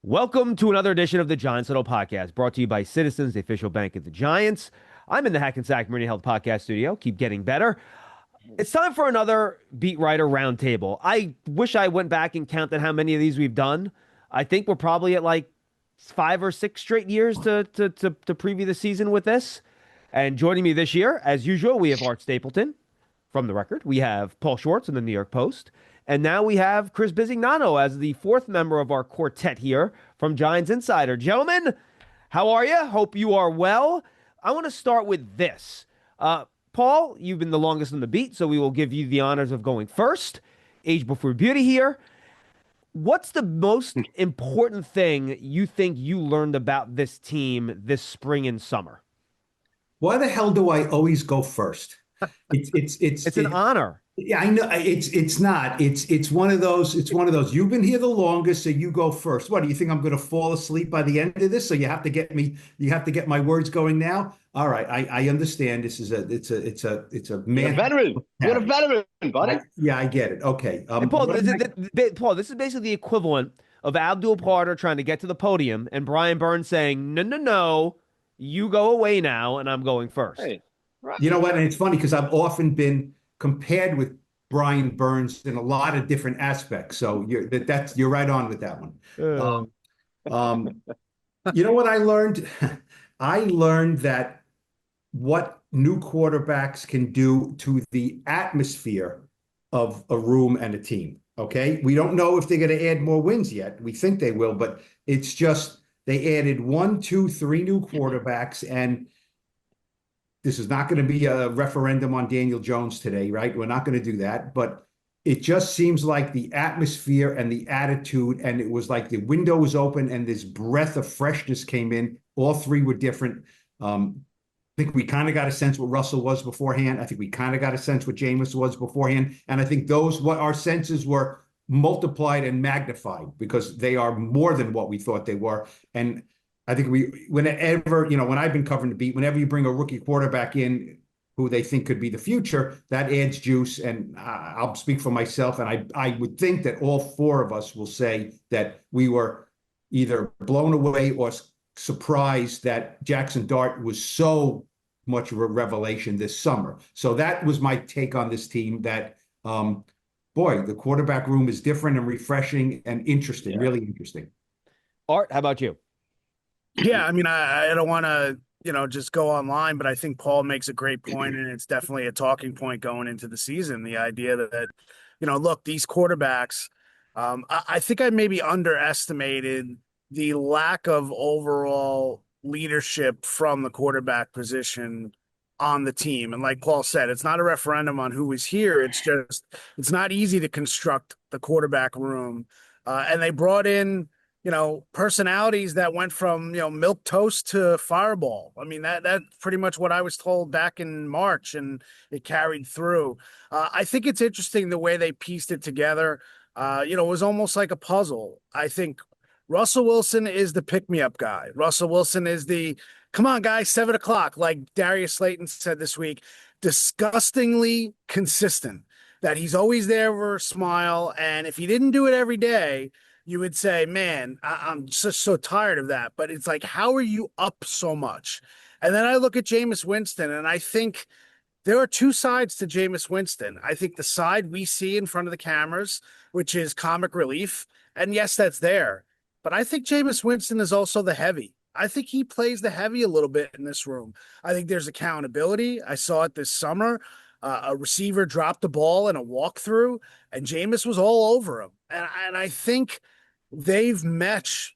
Welcome to another edition of the Giants Huddle podcast, brought to you by Citizens, the official bank of the Giants. I'm in the Hackensack Meridian Health Podcast Studio. Keep getting better. It's time for another beat writer roundtable. I wish I went back and counted how many of these we've done. I think we're probably at like 5 or 6 straight years to preview the season with this. And joining me this year, as usual, we have Art Stapleton from The Record. We have Paul Schwartz in the New York Post. And now we have Chris Bisignano as the fourth member of our quartet here from Giants Insider. Gentlemen, how are you? Hope you are well. I want to start with this. Paul, you've been the longest on the beat, so we will give you the honors of going first. Age before beauty here. What's the most important thing you think you learned about this team this spring and summer? Why the hell do I always go first? It's an honor. Yeah, I know it's not. It's one of those. It's one of those. You've been here the longest, so you go first. What do you think? I'm going to fall asleep by the end of this? So you have to get me. You have to get my words going now. All right, I understand. This is it's a man. You're a veteran. You're a veteran, buddy. Yeah, I get it. Okay, Paul, Paul, this is basically the equivalent of Abdul Carter trying to get to the podium and Brian Burns saying, "No, no, no, you go away now, and I'm going first." Hey, right. You know what? And it's funny because I've often been compared with Brian Burns in a lot of different aspects. So you're right on with that one. You know what I learned? I learned that what new quarterbacks can do to the atmosphere of a room and a team. Okay. We don't know if they're going to add more wins yet. We think they will, but it's just they added 1, 2, 3 new quarterbacks, and this is not going to be a referendum on Daniel Jones today, right? We're not going to do that. But it just seems like the atmosphere and the attitude, and it was like the window was open and this breath of freshness came in. All three were different. I think we kind of got a sense what Russell was beforehand. I think we kind of got a sense what Jameis was beforehand. And I think what our senses were multiplied and magnified because they are more than what we thought they were. And I think whenever, when I've been covering the beat, whenever you bring a rookie quarterback in who they think could be the future, that adds juice. And I'll speak for myself. And I would think that all four of us will say that we were either blown away or surprised that Jackson Dart was so much of a revelation this summer. So that was my take on this team, that, boy, the quarterback room is different and refreshing and interesting, really interesting. Art, how about you? Yeah, I mean, I don't want to, just go online, but I think Paul makes a great point, and it's definitely a talking point going into the season. The idea that, look, these quarterbacks, I think I maybe underestimated the lack of overall leadership from the quarterback position on the team. And like Paul said, it's not a referendum on who is here. It's just, it's not easy to construct the quarterback room. And they brought in, personalities that went from, milk toast to fireball. I mean, that's pretty much what I was told back in March, and it carried through. I think it's interesting the way they pieced it together. It was almost like a puzzle. I think Russell Wilson is the pick-me-up guy. Russell Wilson is the, come on, guys, 7 o'clock, like Darius Slayton said this week, disgustingly consistent, that he's always there for a smile. And if he didn't do it every day, you would say, man, I'm just so tired of that. But it's like, how are you up so much? And then I look at Jameis Winston, and I think there are two sides to Jameis Winston. I think the side we see in front of the cameras, which is comic relief, and yes, that's there. But I think Jameis Winston is also the heavy. I think he plays the heavy a little bit in this room. I think there's accountability. I saw it this summer. A receiver dropped the ball in a walkthrough, and Jameis was all over him. And I think they've meshed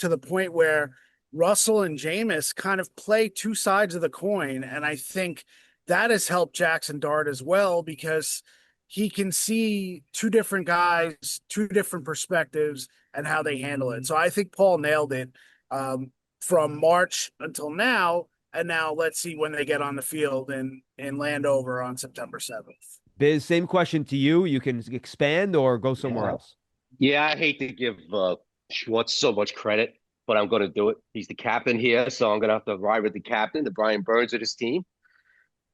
to the point where Russell and Jameis kind of play two sides of the coin. And I think that has helped Jackson Dart as well, because he can see two different guys, two different perspectives, and how they handle it. So I think Paul nailed it from March until now. And now let's see when they get on the field in Landover on September 7th. Biz, same question to you. You can expand or go somewhere else. Yeah, I hate to give Schwartz so much credit, but I'm going to do it. He's the captain here, so I'm going to have to ride with the captain, the Brian Burns of this team.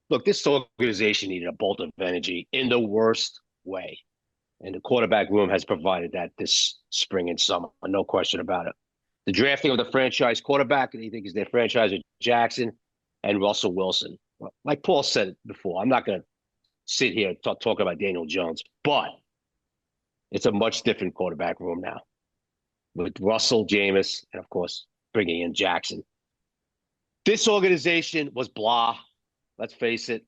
Look, this organization needed a bolt of energy in the worst way. And the quarterback room has provided that this spring and summer, no question about it. The drafting of the franchise quarterback, and he thinks their franchise with Jackson and Russell Wilson. Like Paul said before, I'm not going to sit here and talk about Daniel Jones, but it's a much different quarterback room now with Russell, Jameis, and of course, bringing in Jackson. This organization was blah. Let's face it.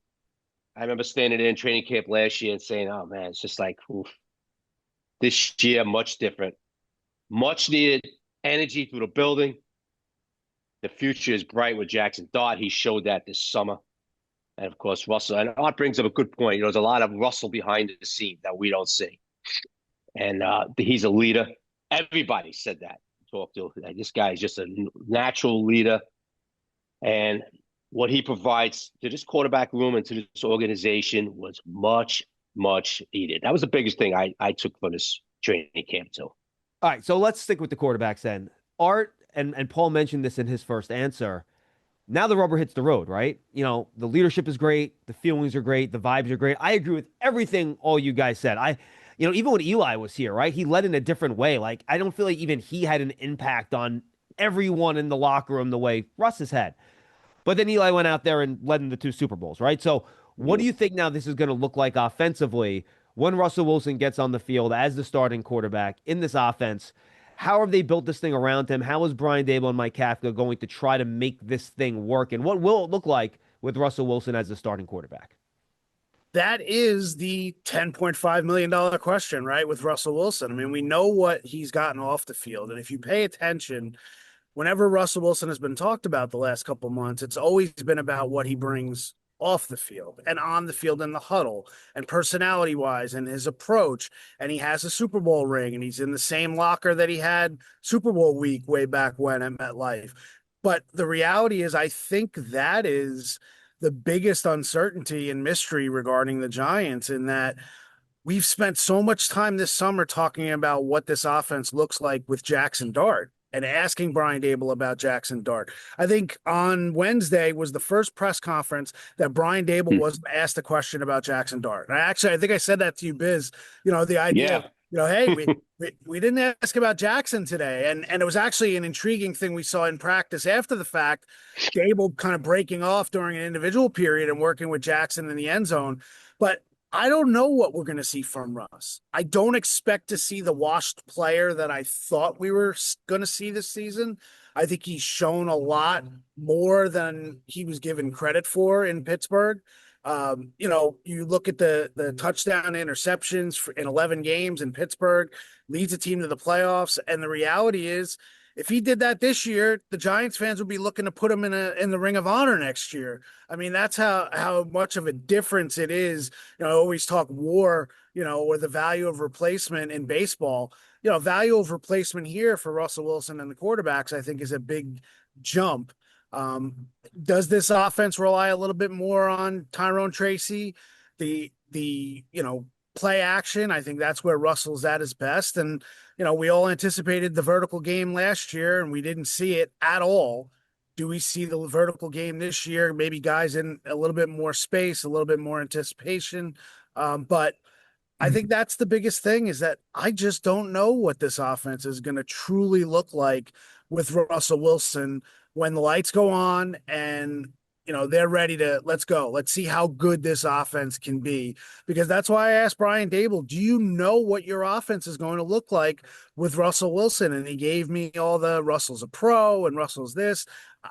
I remember standing in training camp last year and saying, oh, man, it's just like, oof. This year, much different. Much needed energy through the building. The future is bright with Jackson Dart. He showed that this summer. And, of course, Russell. And Art brings up a good point. There's a lot of Russell behind the scene that we don't see. And he's a leader. Everybody said that. Talk to this guy is just a natural leader. And what he provides to this quarterback room and to this organization was much, much needed. That was the biggest thing I took from this training camp, too. All right, so let's stick with the quarterbacks then. Art and Paul mentioned this in his first answer. Now the rubber hits the road, right? The leadership is great. The feelings are great. The vibes are great. I agree with everything all you guys said. Even when Eli was here, right? He led in a different way. Like, I don't feel like even he had an impact on everyone in the locker room the way Russ has had. But then Eli went out there and led in the 2 Super Bowls, right? So what do you think now this is going to look like offensively when Russell Wilson gets on the field as the starting quarterback in this offense? How have they built this thing around him? How is Brian Daboll and Mike Kafka going to try to make this thing work? And what will it look like with Russell Wilson as the starting quarterback? That is the $10.5 million question, right, with Russell Wilson. I mean, we know what he's gotten off the field. And if you pay attention, whenever Russell Wilson has been talked about the last couple of months, it's always been about what he brings off the field and on the field in the huddle and personality wise and his approach. And he has a Super Bowl ring and he's in the same locker that he had Super Bowl week way back when at MetLife. But the reality is, I think that is the biggest uncertainty and mystery regarding the Giants, in that we've spent so much time this summer talking about what this offense looks like with Jackson Dart and asking Brian Daboll about Jackson Dart. I think on Wednesday was the first press conference that Brian Daboll was asked a question about Jackson Dart. And I think I said that to you, Biz, the idea, hey, we didn't ask about Jackson today. And it was actually an intriguing thing we saw in practice after the fact, Daboll kind of breaking off during an individual period and working with Jackson in the end zone. But I don't know what we're going to see from Russ. I don't expect to see the washed player that I thought we were going to see this season. I think he's shown a lot more than he was given credit for in Pittsburgh. You look at the touchdown interceptions in 11 games in Pittsburgh, leads the team to the playoffs. And the reality is, if he did that this year, the Giants fans would be looking to put him in the Ring of Honor next year. I mean, that's how much of a difference it is. I always talk WAR, or the value of replacement in baseball. Value of replacement here for Russell Wilson and the quarterbacks, I think, is a big jump. Does this offense rely a little bit more on Tyrone Tracy? The play action, I think that's where Russell's at his best. And, we all anticipated the vertical game last year and we didn't see it at all. Do we see the vertical game this year? Maybe guys in a little bit more space, a little bit more anticipation. But I think that's the biggest thing, is that I just don't know what this offense is going to truly look like with Russell Wilson when the lights go on and, they're ready to, let's go. Let's see how good this offense can be. Because that's why I asked Brian Daboll, do you know what your offense is going to look like with Russell Wilson? And he gave me all the Russell's a pro and Russell's this.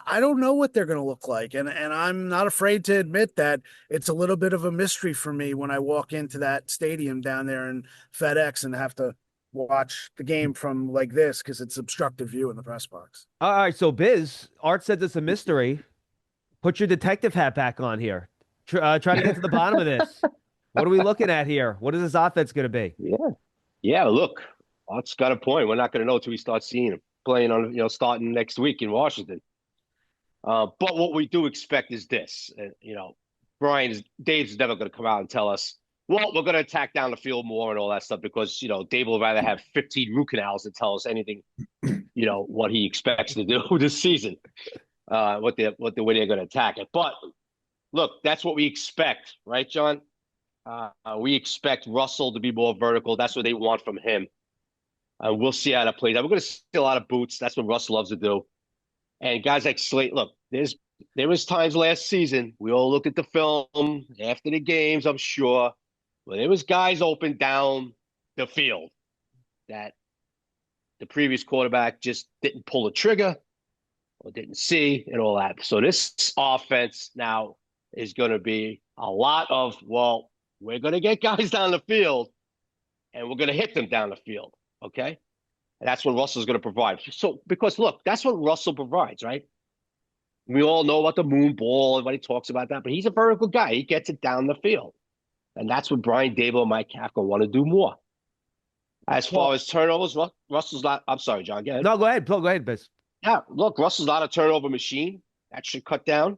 I don't know what they're going to look like. And I'm not afraid to admit that it's a little bit of a mystery for me when I walk into that stadium down there in FedEx and have to watch the game from like this because it's obstructive view in the press box. All right, so Biz, Art said it's a mystery. Put your detective hat back on here. Try to get to the bottom of this. What are we looking at here? What is this offense going to be? Yeah. Look, Art's got a point. We're not going to know until we start seeing him playing on, starting next week in Washington. But what we do expect is this. Dave's never going to come out and tell us, well, we're going to attack down the field more and all that stuff because, Dave will rather have 15 root canals than tell us anything, what he expects to do this season. What the way they're going to attack it. But look, that's what we expect, right, John? We expect Russell to be more vertical. That's what they want from him. We'll see how that plays out. We're going to see a lot of boots. That's what Russell loves to do. And guys like Slate, look, there was times last season we all looked at the film after the games, I'm sure, where there was guys open down the field that the previous quarterback just didn't pull the trigger or didn't see and all that. So this offense now is going to be a lot of, well, we're going to get guys down the field and we're going to hit them down the field, okay? And that's what Russell's going to provide. So, because look, that's what Russell provides, right? We all know about the moon ball and what he talks about that, but he's a vertical guy. He gets it down the field. And that's what Brian Daboll and Mike Kafka want to do more. As far as turnovers, Russell's not. I'm sorry, John. Go ahead. No, go ahead. Go ahead, Biz. Yeah, look, Russell's not a turnover machine. That should cut down.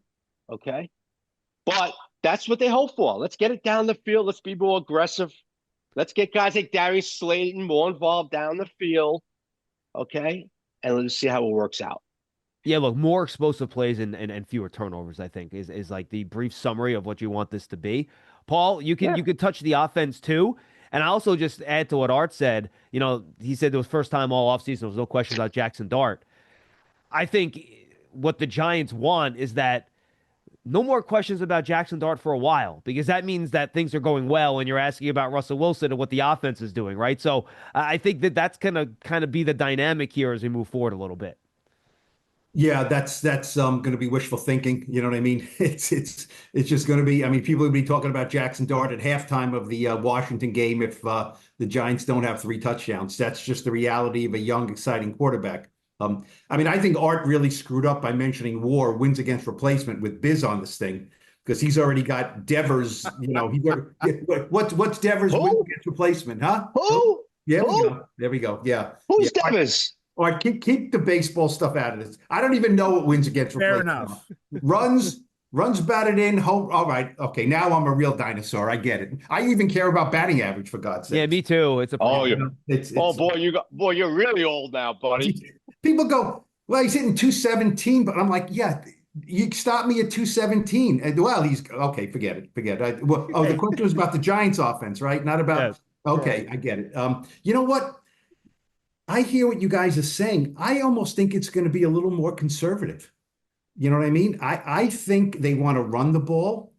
Okay. But that's what they hope for. Let's get it down the field. Let's be more aggressive. Let's get guys like Darius Slayton more involved down the field. Okay. And let's see how it works out. Yeah, look, more explosive plays and fewer turnovers, I think, is like the brief summary of what you want this to be. Paul, you could touch the offense too. And I also just add to what Art said. You know, he said it was first time all offseason. There was no question about Jackson Dart. I think what the Giants want is that no more questions about Jackson Dart for a while, because that means that things are going well and you're asking about Russell Wilson and what the offense is doing, right? So I think that's going to kind of be the dynamic here as we move forward a little bit. Yeah, that's going to be wishful thinking. You know what I mean? It's just going to be. I mean, people will be talking about Jackson Dart at halftime of the Washington game if the Giants don't have 3 touchdowns. That's just the reality of a young, exciting quarterback. I mean, I think Art really screwed up by mentioning WAR, wins against replacement, with Biz on this thing, because he's already got Devers. You know, what's Devers wins against replacement, huh? Who? Yeah, there we go. Yeah. Who's Devers? All right, keep the baseball stuff out of this. I don't even know what wins against replacement. Fair enough. Runs batted in, home. All right, okay. Now I'm a real dinosaur. I get it. I even care about batting average, for God's sake. Yeah, me too. It's a boy, you're really old now, buddy. People go, well, he's hitting 217, but I'm like, yeah, you stop me at 217. And well, he's okay. Forget it. The question was about the Giants offense, right? Not about. Yes. Okay, I get it. You know what? I hear what you guys are saying. I almost think it's going to be a little more conservative. You know what I mean? I think they want to run the ball.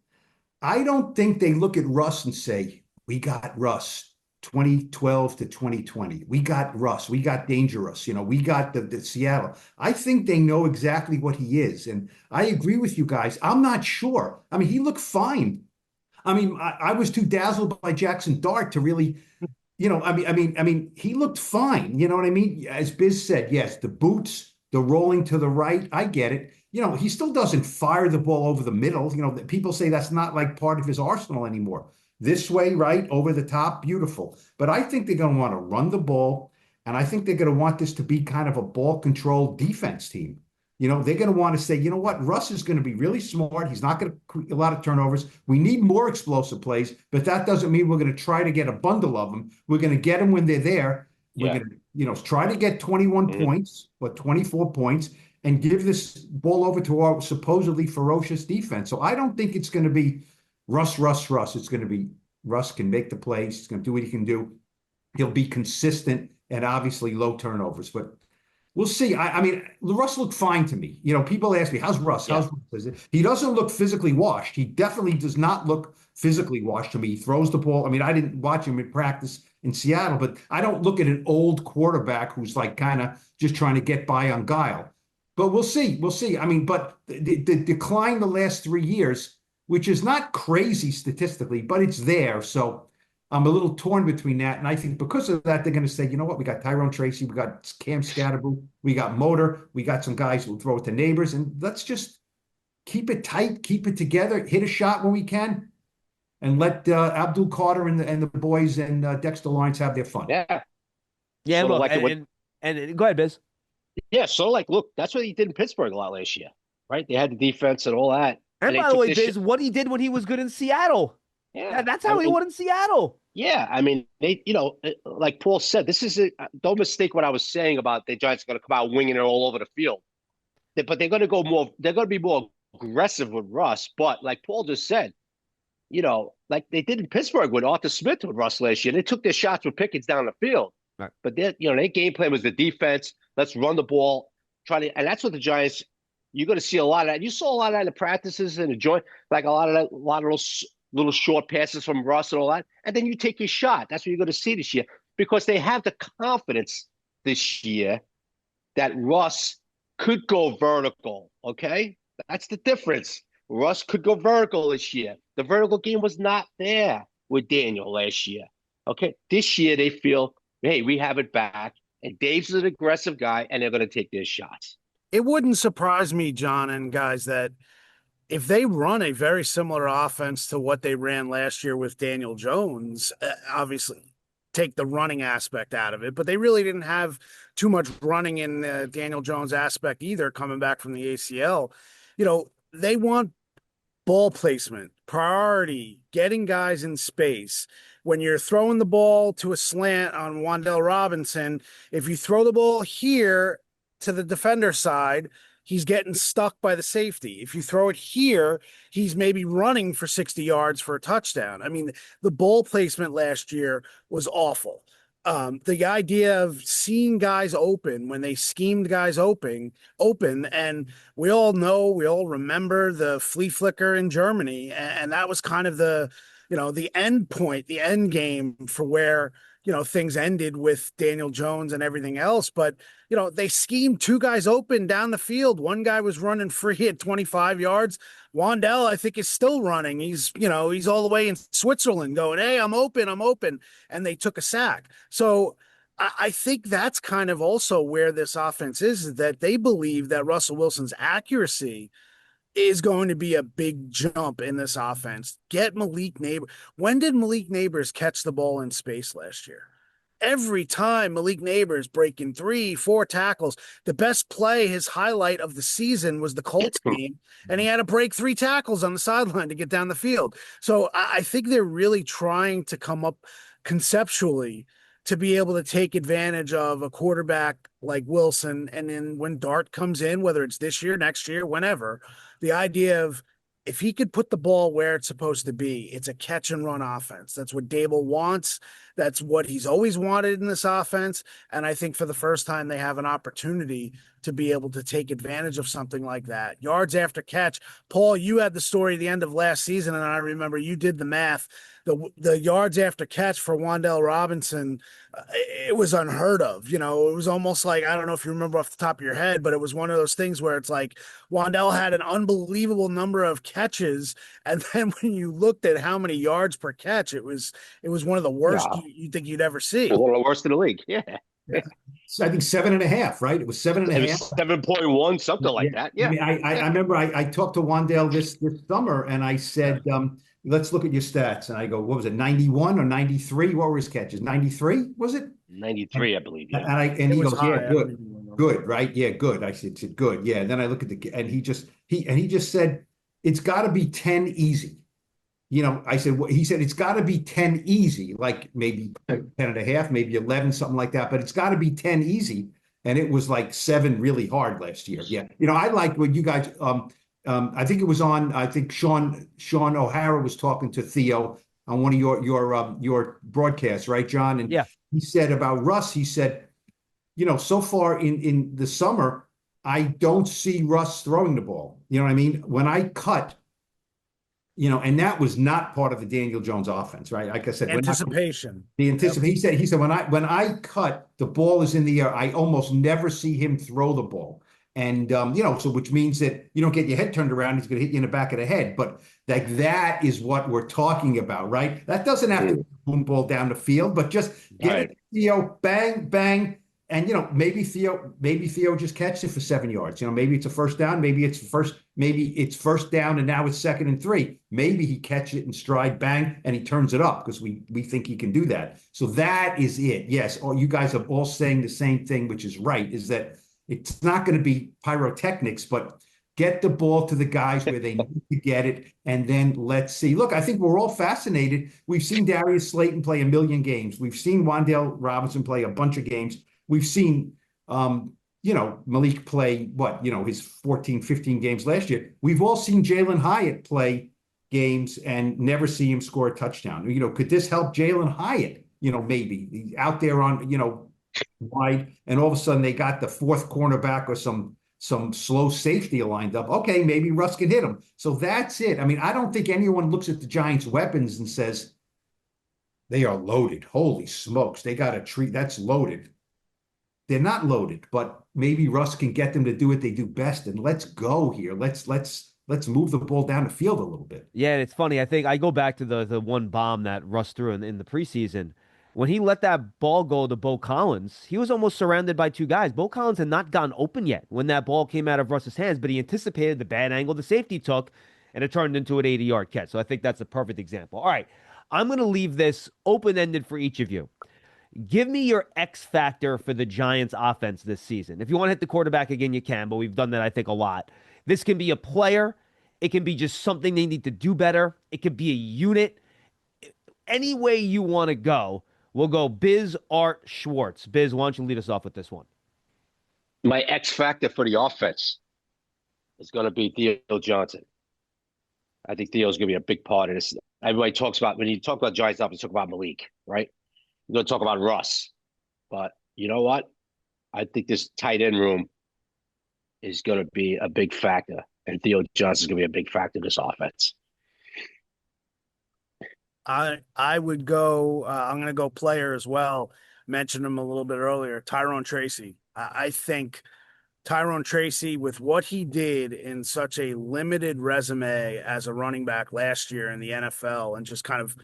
I don't think they look at Russ and say, we got Russ 2012 to 2020. We got Russ. We got Dangerous. You know, we got the Seattle. I think they know exactly what he is. And I agree with you guys. I'm not sure. I mean, he looked fine. I mean, I was too dazzled by Jackson Dart to really... You know, I mean, he looked fine. You know what I mean? As Biz said, yes, the boots, the rolling to the right, I get it. You know, he still doesn't fire the ball over the middle. You know, people say that's not like part of his arsenal anymore. This way, right, over the top, beautiful. But I think they're going to want to run the ball, and I think they're going to want this to be kind of a ball control defense team. You know, they're going to want to say, you know what, Russ is going to be really smart. He's not going to create a lot of turnovers. We need more explosive plays, but that doesn't mean we're going to try to get a bundle of them. We're going to get them when they're there. We're going to, you know, try to get 21 points or 24 points and give this ball over to our supposedly ferocious defense. So I don't think it's going to be Russ. It's going to be Russ can make the plays. He's going to do what he can do. He'll be consistent and obviously low turnovers, but we'll see. I mean, Russ looked fine to me. You know, people ask me, how's Russ? How's Russ? He doesn't look physically washed. He definitely does not look physically washed to me. He throws the ball. I mean, I didn't watch him in practice in Seattle, but I don't look at an old quarterback who's like kind of just trying to get by on guile. But we'll see. I mean, but the decline the last 3 years, which is not crazy statistically, but it's there. So I'm a little torn between that. And I think because of that, they're going to say, you know what? We got Tyrone Tracy. We got Cam Scatterboo. We got Motor. We got some guys who will throw it to neighbors. And let's just keep it tight, keep it together, hit a shot when we can, and let Abdul Carter and the boys and Dexter Lawrence have their fun. Yeah. Yeah, look, and go ahead, Biz. Yeah, so look, that's what he did in Pittsburgh a lot last year, right? They had the defense and all that. And by the way, Biz, what he did when he was good in Seattle. Yeah, that's how he won in Seattle. Yeah, I mean, they, you know, like Paul said, this is don't mistake what I was saying about the Giants are going to come out winging it all over the field. But they're going to go more. They're going to be more aggressive with Russ. But like Paul just said, you know, like they did in Pittsburgh with Arthur Smith with Russ last year, they took their shots with Pickens down the field. Right. But their game plan was the defense. Let's run the ball, and that's what the Giants. You're going to see a lot of that. You saw a lot of that in the practices and the joint, like a lot of those little short passes from Russ and all that. And then you take your shot. That's what you're going to see this year because they have the confidence this year that Russ could go vertical. Okay, that's the difference. Russ could go vertical this year. The vertical game was not there with Daniel last year. Okay, this year they feel, hey, we have it back, and Dave's an aggressive guy, and they're going to take their shots. It wouldn't surprise me, John and guys, that if they run a very similar offense to what they ran last year with Daniel Jones, obviously take the running aspect out of it, but they really didn't have too much running in the Daniel Jones aspect either, coming back from the ACL. They want ball placement, priority, getting guys in space. When you're throwing the ball to a slant on Wan'Dale Robinson, if you throw the ball here to the defender side, he's getting stuck by the safety. If you throw it here, he's maybe running for 60 yards for a touchdown. I mean, the ball placement last year was awful. The idea of seeing guys open when they schemed guys open, and we all remember the flea flicker in Germany, and that was kind of the end point, the end game for where things ended with Daniel Jones and everything else. But they schemed two guys open down the field. One guy was running free at 25 yards. Wan'Dale, I think, is still running. He's all the way in Switzerland going, hey, I'm open. And they took a sack. So I think that's kind of also where this offense is that they believe that Russell Wilson's accuracy is going to be a big jump in this offense. Get Malik Neighbors. When did Malik Neighbors catch the ball in space last year? Every time Malik Neighbors breaking 3-4 tackles. The best play, his highlight of the season, was the Colts game, and he had to break 3 tackles on the sideline to get down the field. So I think they're really trying to come up conceptually to be able to take advantage of a quarterback like Wilson. And then when Dart comes in, whether it's this year, next year, whenever, the idea of if he could put the ball where it's supposed to be, it's a catch and run offense. That's what Dable wants. That's what he's always wanted in this offense. And I think for the first time, they have an opportunity to be able to take advantage of something like that. Yards after catch. Paul, you had the story at the end of last season, and I remember you did the math. The yards after catch for Wan'Dale Robinson, it was unheard of. It was almost like, I don't know if you remember off the top of your head, but it was one of those things where it's like Wan'Dale had an unbelievable number of catches, and then when you looked at how many yards per catch, it was one of the worst you think you'd ever see. One of the worst in the league. Yeah. I think 7.5, right? It was 7.5. 7.1, something like that. Yeah. I remember I talked to Wan'Dale this summer, and I said, let's look at your stats. And I go, what was it, 91 or 93? What were his catches? 93, was it? 93, I believe. Yeah. And he goes, yeah, good, right? Yeah, good. I said, good. Yeah. And then I look at and he just said, it's got to be 10 easy. I said, he said, it's got to be 10 easy, like maybe 10.5, maybe 11, something like that. But it's got to be 10 easy. And it was like 7 really hard last year. Yeah. I like what you guys, I think it was I think Sean O'Hara was talking to Theo on one of your broadcasts, right, John? And yeah, he said about Russ, he said, so far in the summer, I don't see Russ throwing the ball. You know what I mean? When I cut, and that was not part of the Daniel Jones offense, right? Like I said, anticipation. He said, when I cut, the ball is in the air. I almost never see him throw the ball. And, so which means that you don't get your head turned around. He's going to hit you in the back of the head. But like that is what we're talking about, right? That doesn't have to be a boom ball down the field, but just get it, bang, bang. And, maybe Theo just catches it for 7 yards. Maybe it's a first down. Maybe it's first down and now it's 2nd and 3. Maybe he catches it in stride, bang, and he turns it up because we think he can do that. So that is it. Yes. You guys are all saying the same thing, which is right, is that it's not going to be pyrotechnics, but get the ball to the guys where they need to get it. And then let's see. Look, I think we're all fascinated. We've seen Darius Slayton play a million games. We've seen Wan'Dale Robinson play a bunch of games. We've seen, Malik play his 14, 15 games last year. We've all seen Jalen Hyatt play games and never see him score a touchdown. Could this help Jalen Hyatt? Maybe he's out there on, wide, and all of a sudden they got the fourth cornerback or some slow safety lined up. Okay, maybe Russ can hit him. So that's it. I mean, I don't think anyone looks at the Giants' weapons and says they are loaded. Holy smokes, they got a treat. That's loaded. They're not loaded, but maybe Russ can get them to do what they do best. And let's go here. Let's move the ball down the field a little bit. Yeah, and it's funny. I think I go back to the one bomb that Russ threw in the preseason. When he let that ball go to Bo Collins, he was almost surrounded by two guys. Bo Collins had not gotten open yet when that ball came out of Russ's hands, but he anticipated the bad angle the safety took, and it turned into an 80-yard catch. So I think that's a perfect example. All right, I'm going to leave this open-ended for each of you. Give me your X factor for the Giants offense this season. If you want to hit the quarterback again, you can, but we've done that, I think, a lot. This can be a player. It can be just something they need to do better. It could be a unit. Any way you want to go, we'll go Biz, Art, Schwartz. Biz, why don't you lead us off with this one? My X factor for the offense is going to be Theo Johnson. I think Theo's going to be a big part of this. Everybody talks about, when you talk about Giants offense, talk about Malik, right? You're going to talk about Russ. But you know what? I think this tight end room is going to be a big factor. And Theo Johnson is going to be a big factor in this offense. I would go. I'm going to go player as well. Mentioned him a little bit earlier. Tyrone Tracy. I think Tyrone Tracy, with what he did in such a limited resume as a running back last year in the NFL, and just kind of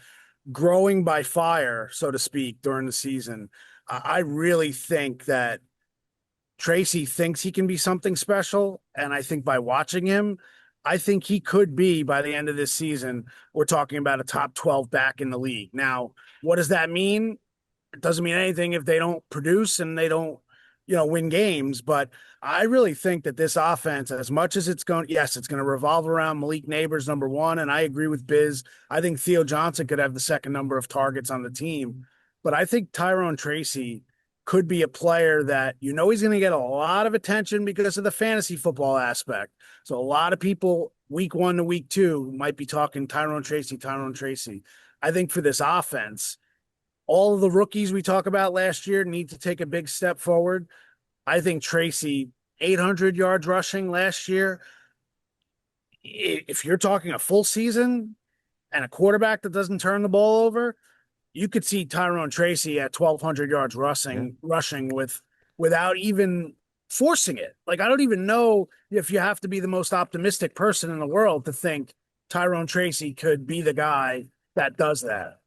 growing by fire, so to speak, during the season, I really think that Tracy thinks he can be something special. And I think by watching him, I think he could be, by the end of this season, we're talking about a top 12 back in the league. Now, what does that mean? It doesn't mean anything if they don't produce and they don't, win games. But I really think that this offense, as much as it's going to revolve around Malik Neighbors, number one. And I agree with Biz. I think Theo Johnson could have the second number of targets on the team. But I think Tyrone Tracy could be a player that he's going to get a lot of attention because of the fantasy football aspect. So a lot of people week 1 to week 2 might be talking Tyrone Tracy. I think for this offense, all of the rookies we talk about last year need to take a big step forward. I think Tracy, 800 yards rushing last year. If you're talking a full season and a quarterback that doesn't turn the ball over, you could see Tyrone Tracy at 1,200 yards rushing without even forcing it. Like, I don't even know if you have to be the most optimistic person in the world to think Tyrone Tracy could be the guy that does that.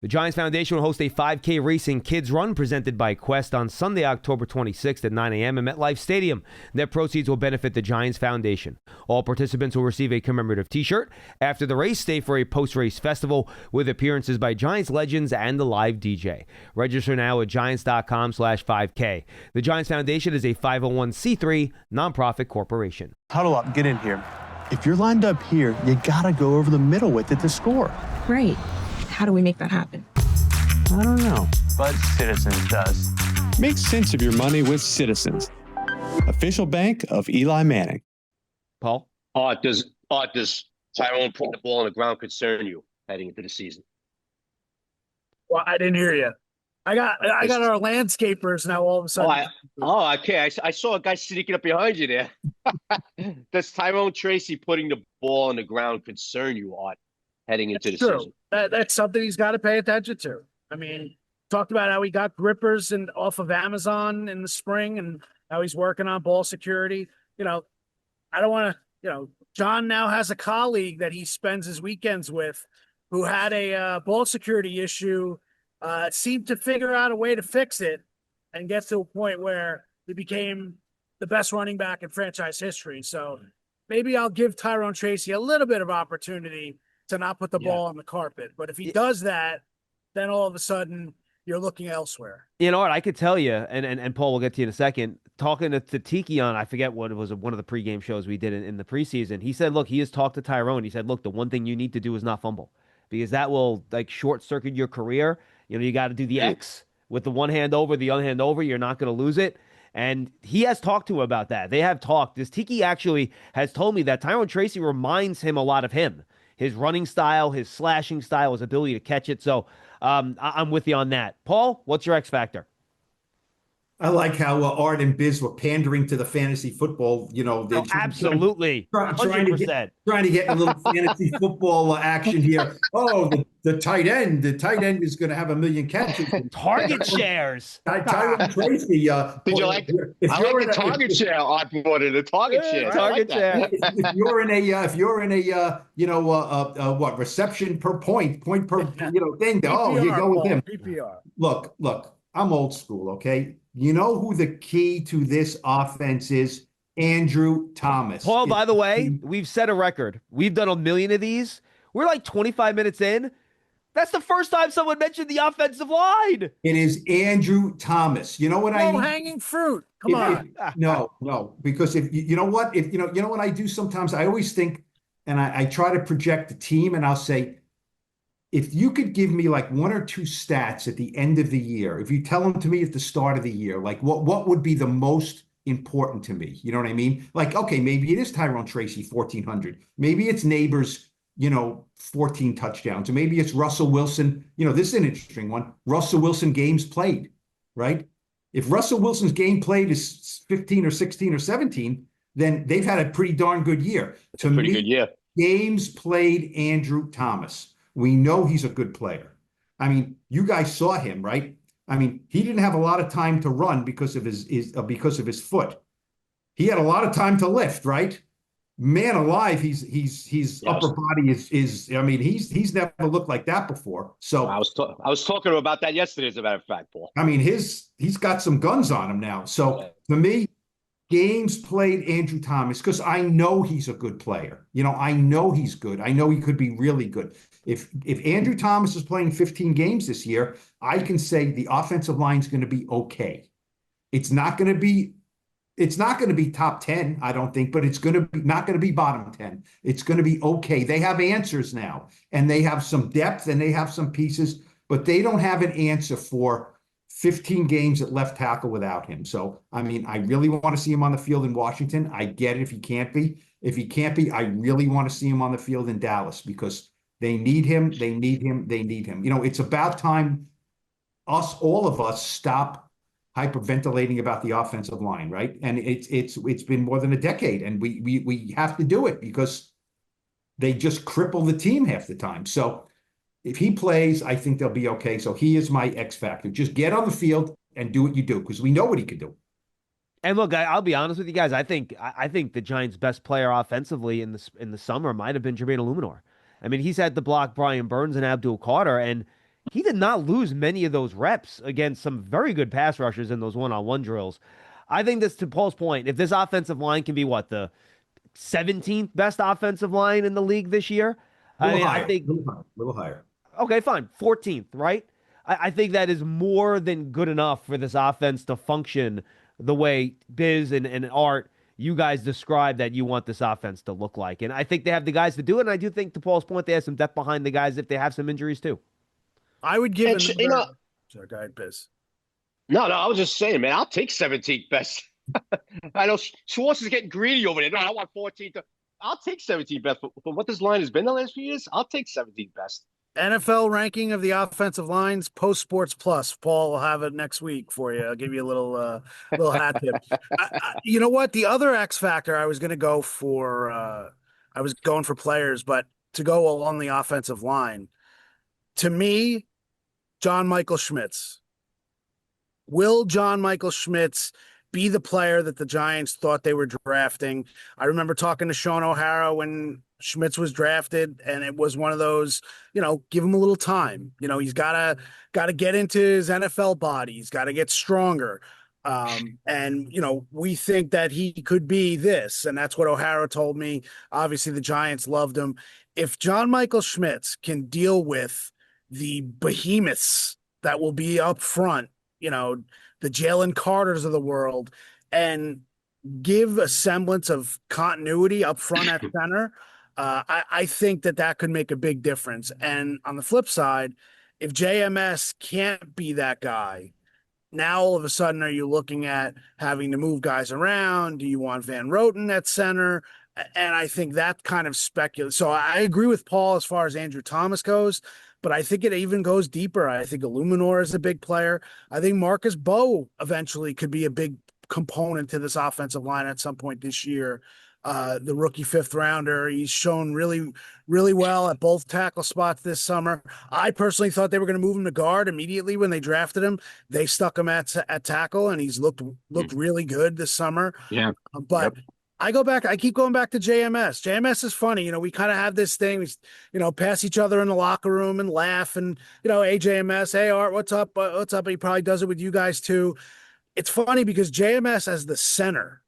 The Giants Foundation will host a 5K racing kids run presented by Quest on Sunday, October 26th at 9 a.m. at MetLife Stadium. Net proceeds will benefit the Giants Foundation. All participants will receive a commemorative t-shirt. After the race, stay for a post-race festival with appearances by Giants legends and the live DJ. Register now at giants.com/5K. The Giants Foundation is a 501c3 nonprofit corporation. Huddle up, get in here. If you're lined up here, you gotta go over the middle with it to score. Right. How do we make that happen? I don't know, but Citizens does. Make sense of your money with Citizens, official bank of Eli Manning. Paul? Does Tyrone putting the ball on the ground concern you heading into the season? Well, I didn't hear you. I got our landscapers now all of a sudden. Okay. I saw a guy sneaking up behind you there. Does Tyrone Tracy putting the ball on the ground concern you, Art, heading into the season? That's something he's got to pay attention to. I mean, talked about how he got grippers and off of Amazon in the spring and how he's working on ball security. I don't want to, John now has a colleague that he spends his weekends with who had a ball security issue, seemed to figure out a way to fix it and get to a point where he became the best running back in franchise history. So maybe I'll give Tyrone Tracy a little bit of opportunity to not put the ball on the carpet. But if he does that, then all of a sudden you're looking elsewhere. You know what? I could tell you, and Paul, will get to you in a second, talking to Tiki on, I forget what it was, one of the pregame shows we did in the preseason, he said, look, he has talked to Tyrone. He said, look, the one thing you need to do is not fumble because that will short circuit your career. You got to do the X with the one hand over, the other hand over. You're not going to lose it. And he has talked to him about that. They have talked. This Tiki actually has told me that Tyrone Tracy reminds him a lot of him. His running style, his slashing style, his ability to catch it. So I'm with you on that. Paul, what's your X factor? I like how Art and Biz were pandering to the fantasy football. They're Absolutely. trying to get a little fantasy football action here. Oh, the tight end. The tight end is going to have 1 million catches. Target shares. Tyrone Tracy. Did you like? I like the target share art more than the target share. Target share. If you're in a what reception per point per thing. Oh, you go with him. PPR. Look. I'm old school, okay? You know who the key to this offense is? Andrew Thomas. Paul, by the way, we've set a record. We've done 1 million of these. We're like 25 minutes in. That's the first time someone mentioned the offensive line. It is Andrew Thomas. You know what I mean? Low-hanging fruit. Come on. No, because if you know what I do sometimes, I always think, and I try to project the team, and I'll say, if you could give me like 1 or 2 stats at the end of the year, if you tell them to me at the start of the year, like what would be the most important to me? You know what I mean? Like, okay, maybe it is Tyrone Tracy, 1,400. Maybe it's Neighbors, 14 touchdowns. Or maybe it's Russell Wilson. This is an interesting one. Russell Wilson games played, right? If Russell Wilson's game played is 15 or 16 or 17, then they've had a pretty darn good year. To me, good year. Games played Andrew Thomas. We know he's a good player. I mean, you guys saw him, right? I mean, he didn't have a lot of time to run because of his foot. He had a lot of time to lift, right? Man alive, he's upper body is. I mean, he's never looked like that before. So I was talking to him about that yesterday, as a matter of fact, Paul. I mean, he's got some guns on him now. So to me, games played Andrew Thomas, because I know he's a good player. I know he's good. I know he could be really good. If Andrew Thomas is playing 15 games this year, I can say the offensive line is going to be okay. It's not going to be top 10, I don't think, but it's not going to be bottom 10. It's going to be okay. They have answers now, and they have some depth, and they have some pieces, but they don't have an answer for 15 games at left tackle without him. So, I mean, I really want to see him on the field in Washington. I get it if he can't be. If he can't be, I really want to see him on the field in Dallas, because they need him. They need him. They need him. It's about time all of us stop hyperventilating about the offensive line, right? And it's been more than a decade, and we have to do it, because they just cripple the team half the time. So if he plays, I think they'll be okay. So he is my X factor. Just get on the field and do what you do, because we know what he can do. And look, I'll be honest with you guys. I think the Giants' best player offensively in the summer might have been Jermaine Illuminor. I mean, he's had to block Brian Burns and Abdul Carter, and he did not lose many of those reps against some very good pass rushers in those one-on-one drills. I think this, to Paul's point, if this offensive line can be the 17th best offensive line in the league this year, I think a little higher. Okay, fine, 14th, right? I think that is more than good enough for this offense to function the way Biz and Art, you guys describe that you want this offense to look like. And I think they have the guys to do it. And I do think, to Paul's point, they have some depth behind the guys if they have some injuries too. I would give sorry, go ahead, Biz. No, I was just saying, man, I'll take 17th best. I know Schwartz is getting greedy over there. No, I want 14th. I'll take 17th best. For what this line has been the last few years, I'll take 17th best. NFL ranking of the offensive lines, Post Sports Plus. Paul will have it next week for you. I'll give you a little hat tip. You know what? The other X factor I was going to go for, I was going for players, but to go along the offensive line, to me, John Michael Schmitz. Will John Michael Schmitz be the player that the Giants thought they were drafting? I remember talking to Sean O'Hara when Schmitz was drafted, and it was one of those, give him a little time. He's got to get into his NFL body. He's got to get stronger. And we think that he could be this, and that's what O'Hara told me. Obviously, the Giants loved him. If John Michael Schmitz can deal with the behemoths that will be up front, the Jalen Carters of the world, and give a semblance of continuity up front at center, I think that could make a big difference. And on the flip side, if JMS can't be that guy, now all of a sudden are you looking at having to move guys around? Do you want Van Roten at center? And I think that kind of speculates. So I agree with Paul as far as Andrew Thomas goes, but I think it even goes deeper. I think Illuminor is a big player. I think Marcus Bowe eventually could be a big component to this offensive line at some point this year. The rookie 5th-rounder, he's shown really, really well at both tackle spots this summer. I personally thought they were going to move him to guard immediately when they drafted him. They stuck him at tackle, and he's looked really good this summer. Yeah, but I keep going back to JMS. JMS is funny. We kind of have this thing, we, pass each other in the locker room and laugh and, hey, JMS, hey, Art, what's up? What's up? He probably does it with you guys too. It's funny because JMS as the center,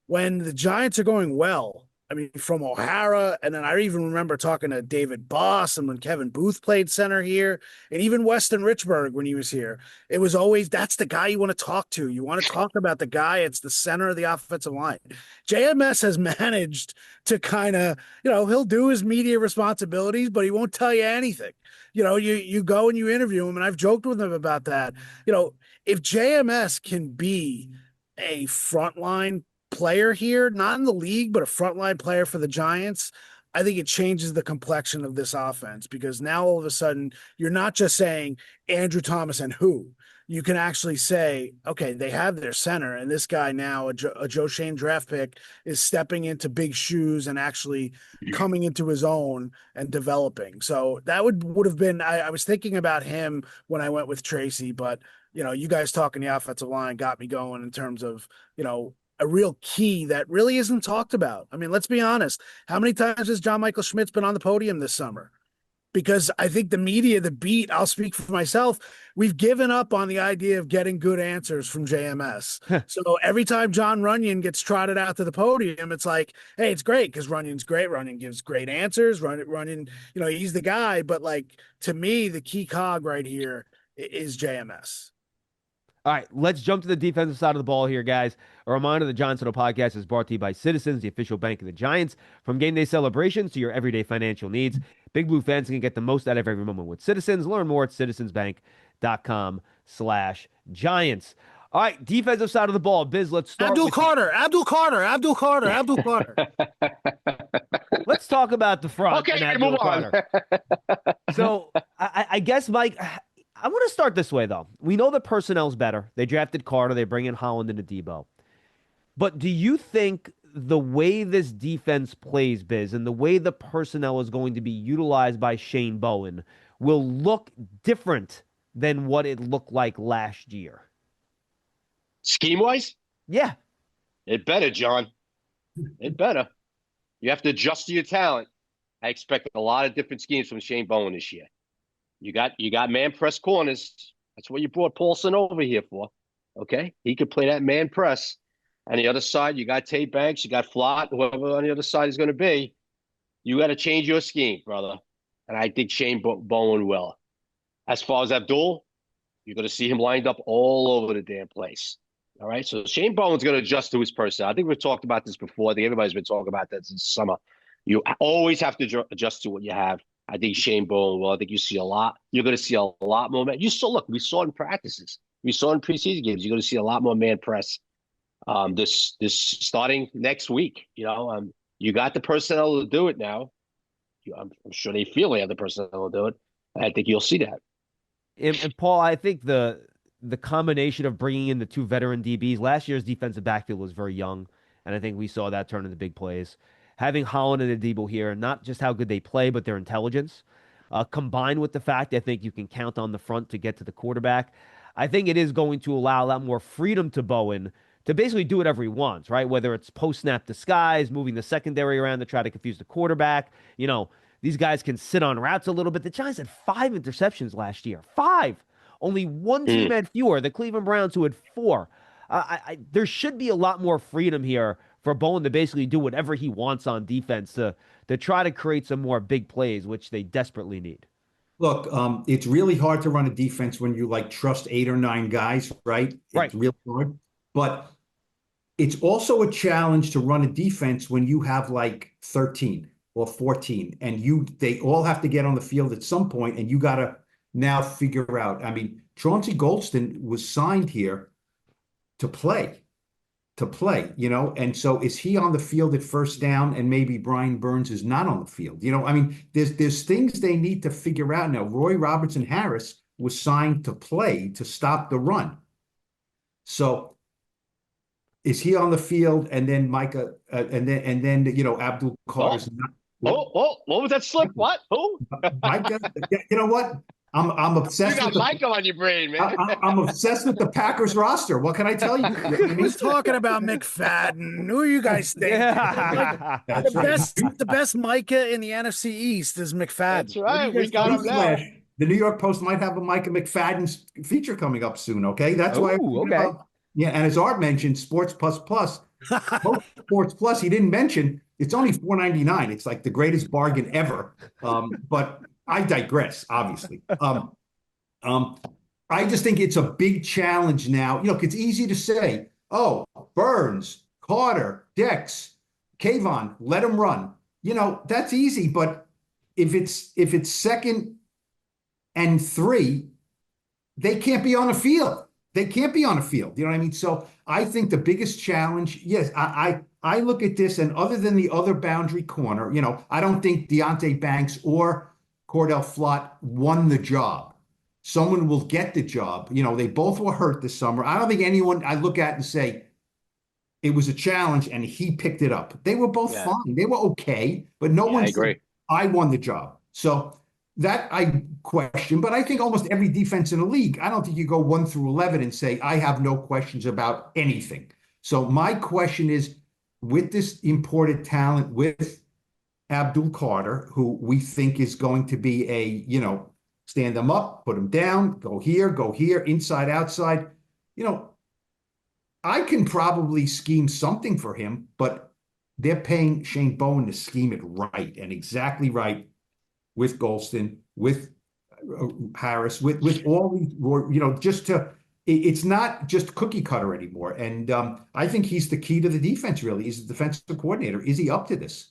when the Giants are going well, I mean, from O'Hara, and then I even remember talking to David Boss and when Kevin Booth played center here, and even Weston Richburg when he was here, it was always, that's the guy you want to talk to. You want to talk about the guy. It's the center of the offensive line. JMS has managed to kind of, he'll do his media responsibilities, but he won't tell you anything. You go and you interview him, and I've joked with him about that. If JMS can be a frontline player here, not in the league, but a frontline player for the Giants, I think it changes the complexion of this offense, because now all of a sudden you're not just saying Andrew Thomas and who. You can actually say, okay, they have their center, and this guy now, a Joe Shane draft pick, is stepping into big shoes and actually coming into his own and developing. So that would have been, I was thinking about him when I went with Tracy, but you guys talking the offensive line got me going in terms of, a real key that really isn't talked about. I mean, let's be honest. How many times has John Michael Schmitz been on the podium this summer? Because I think the media, the beat, I'll speak for myself, we've given up on the idea of getting good answers from JMS. So every time John Runyon gets trotted out to the podium, it's like, hey, it's great because Runyon's great. Runyon gives great answers. Runyon, he's the guy. But to me, the key cog right here is JMS. All right, let's jump to the defensive side of the ball here, guys. A reminder, the Giants Huddle podcast is brought to you by Citizens, the official bank of the Giants. From game day celebrations to your everyday financial needs, Big Blue fans can get the most out of every moment with Citizens. Learn more at citizensbank.com/Giants. All right, defensive side of the ball. Biz, let's start Abdul Carter. Let's talk about the front. Okay, and move Abdul on. Carter. So I guess, Mike, I want to start this way, though. We know the personnel's better. They drafted Carter. They bring in Holland and Debo. But do you think the way this defense plays, Biz, and the way the personnel is going to be utilized by Shane Bowen will look different than what it looked like last year? Scheme-wise? Yeah. It better, John. It better. You have to adjust to your talent. I expect a lot of different schemes from Shane Bowen this year. You got man press corners. That's what you brought Paulson over here for. Okay? He could play that man press. On the other side, you got Tate Banks, you got Flott, whoever on the other side is going to be. You got to change your scheme, brother. And I think Shane Bowen will. As far as Abdul, you're going to see him lined up all over the damn place. All right? So Shane Bowen's going to adjust to his personnel. I think we've talked about this before. I think everybody's been talking about that since summer. You always have to adjust to what you have. I think Shane Bowen will. I think you see a lot. You're going to see a lot more man. We saw it in practices. We saw it in preseason games. You're going to see a lot more man press this starting next week. You got the personnel to do it now. I'm sure they feel they have the personnel to do it. I think you'll see that. And Paul, I think the combination of bringing in the two veteran DBs, last year's defensive backfield was very young, and I think we saw that turn into big plays. Having Holland and Debo here, not just how good they play, but their intelligence, combined with the fact I think you can count on the front to get to the quarterback, I think it is going to allow a lot more freedom to Bowen to basically do whatever he wants, right? Whether it's post-snap disguise, moving the secondary around to try to confuse the quarterback. These guys can sit on routes a little bit. The Giants had 5 interceptions last year. 5. Only one team had fewer, the Cleveland Browns, who had 4. There should be a lot more freedom here for Bowen to basically do whatever he wants on defense to try to create some more big plays, which they desperately need. Look, it's really hard to run a defense when you trust 8 or 9 guys, right? Right. It's really hard. But it's also a challenge to run a defense when you have 13 or 14 and they all have to get on the field at some point, and you got to now figure out. I mean, Chauncey Golston was signed here to play. to play, and so is he on the field at first down and maybe Brian Burns is not on the field? I mean, there's things they need to figure out now. Roy Robertson Harris was signed to play to stop the run. So is he on the field and then Micah and then Abdul Carter's not. What was that slip? What? Who? Micah, you know what? I'm obsessed. You got Micah on your brain, man. I'm obsessed with the Packers roster. What can I tell you? He's talking about McFadden. Who are you guys think? Yeah. The best Micah in the NFC East is McFadden. That's right. We got him now. The New York Post might have a Micah McFadden feature coming up soon. Okay, that's why. Okay. Yeah, and as Art mentioned, Sports Plus. Sports Plus. He didn't mention it's only $4.99. It's like the greatest bargain ever. But I digress, obviously. I just think it's a big challenge now. It's easy to say, oh, Burns, Carter, Dex, Kayvon, let them run. That's easy. But if it's second and 3, they can't be on the field. They can't be on the field. You know what I mean? So I think the biggest challenge, yes, I look at this, and other than the other boundary corner, I don't think Deonte Banks or Cordell Flott won the job. Someone will get the job. They both were hurt this summer. I don't think anyone I look at and say it was a challenge and he picked it up. They were both fine. They were okay, but no one said, I won the job. So that I question, but I think almost every defense in the league, I don't think you go 1 through 11 and say, I have no questions about anything. So my question is, with this imported talent, with Abdul Carter, who we think is going to be a, stand them up, put them down, go here, inside, outside, I can probably scheme something for him, but they're paying Shane Bowen to scheme it right and exactly right with Golston, with Harris, with all these, it's not just cookie cutter anymore. And I think he's the key to the defense, really. He's the defensive coordinator. Is he up to this?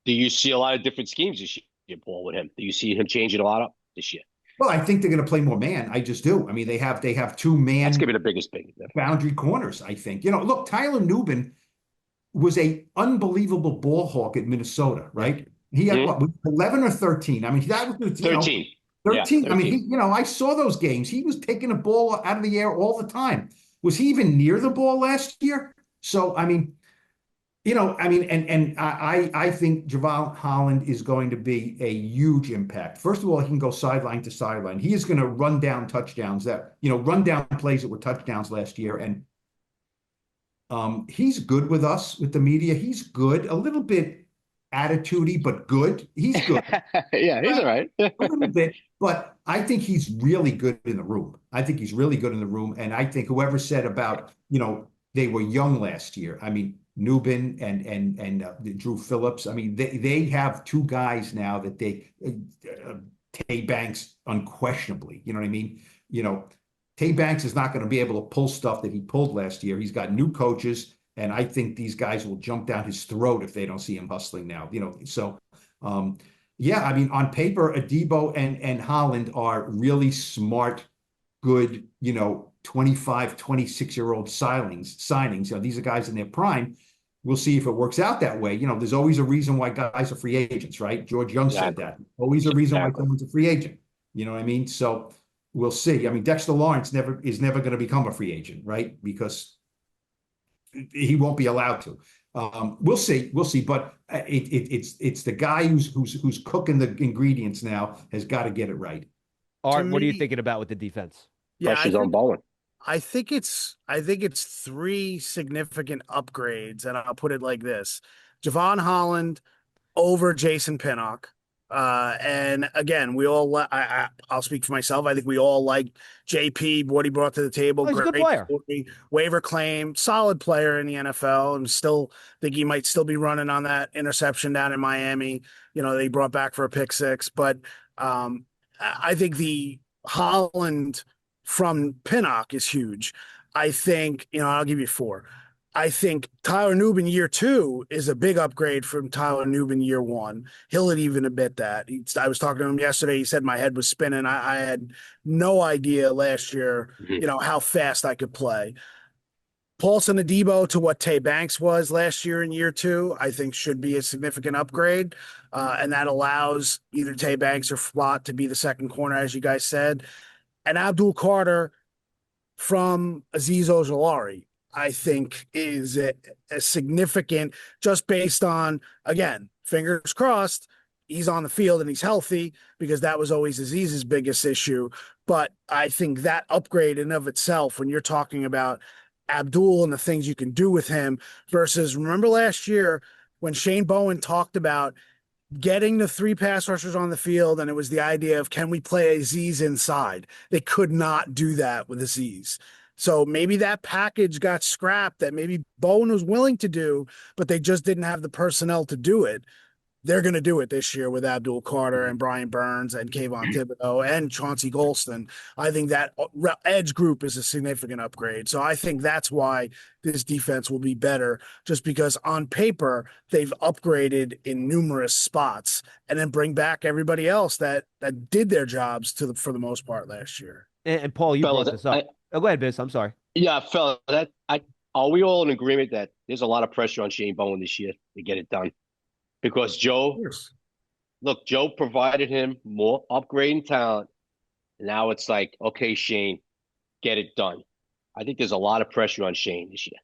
Do you see a lot of different schemes this year, Paul, with him? Do you see him changing a lot up this year? Well, I think they're going to play more man. I just do. I mean, they have 2 man. That's going to be the biggest thing. Boundary corners, I think. Look, Tyler Nubin was a unbelievable ball hawk at Minnesota, right? He had 11 or 13. I mean, that was 13. 13. Yeah, I mean, I saw those games. He was taking the ball out of the air all the time. Was he even near the ball last year? So, I mean, I think Javon Holland is going to be a huge impact. First of all, he can go sideline to sideline. He is going to run down touchdowns run down plays that were touchdowns last year. And he's good with us, with the media. He's good, a little bit attitudey, but good. He's good. Yeah, he's all right. A little bit, but I think he's really good in the room. And I think whoever said about, they were young last year. I mean, Nubin and Drew Phillips. I mean, they have 2 guys now that they Tay Banks unquestionably. You know what I mean? Tay Banks is not going to be able to pull stuff that he pulled last year. He's got new coaches, and I think these guys will jump down his throat if they don't see him hustling now. So I mean, on paper, Adebo and Holland are really smart, good, 25, 26-year-old signings. These are guys in their prime. We'll see if it works out that way. There's always a reason why guys are free agents, right? George Young said that. Always a reason why someone's a free agent. You know what I mean? So we'll see. I mean, Dexter Lawrence is never going to become a free agent, right? Because he won't be allowed to. We'll see. But it's the guy who's cooking the ingredients now has got to get it right. Art, what are you thinking about with the defense? Pressure's on Bowen. I think it's 3 significant upgrades, and I'll put it like this: Javon Holland over Jason Pinnock. And again, we all I'll speak for myself. I think we all like JP, what he brought to the table. He's a good player. Waiver claim, solid player in the NFL, and still think he might still be running on that interception down in Miami. They brought back for a pick 6, but I think the Holland from Pinnock is huge. I think, I'll give you 4. I think Tyler Nubin year 2 is a big upgrade from Tyler Nubin year 1. He'll even admit that. I was talking to him yesterday. He said my head was spinning. I had no idea last year, how fast I could play. Paulson Adebo to what Tay Banks was last year in year 2, I think should be a significant upgrade. And that allows either Tay Banks or Flott to be the second corner, as you guys said. And Abdul Carter from Azeez Ojulari, I think is a significant, just based on, again, fingers crossed, he's on the field and he's healthy, because that was always Azeez's biggest issue. But I think that upgrade in of itself, when you're talking about Abdul and the things you can do with him, versus, remember last year when Shane Bowen talked about getting the 3 pass rushers on the field, and it was the idea of, can we play Azeez inside? They could not do that with Azeez. So maybe that package got scrapped that maybe Bowen was willing to do, but they just didn't have the personnel to do it. They're going to do it this year with Abdul Carter and Brian Burns and Kayvon Thibodeau and Chauncey Golston. I think that edge group is a significant upgrade. So I think that's why this defense will be better, just because on paper they've upgraded in numerous spots, and then bring back everybody else that did their jobs for the most part last year. And Paul, you brought this up. Go ahead, Biz. I'm sorry. Yeah, fella, are we all in agreement that there's a lot of pressure on Shane Bowen this year to get it done? Because Joe provided him more upgrading talent. And now it's like, okay, Shane, get it done. I think there's a lot of pressure on Shane this year.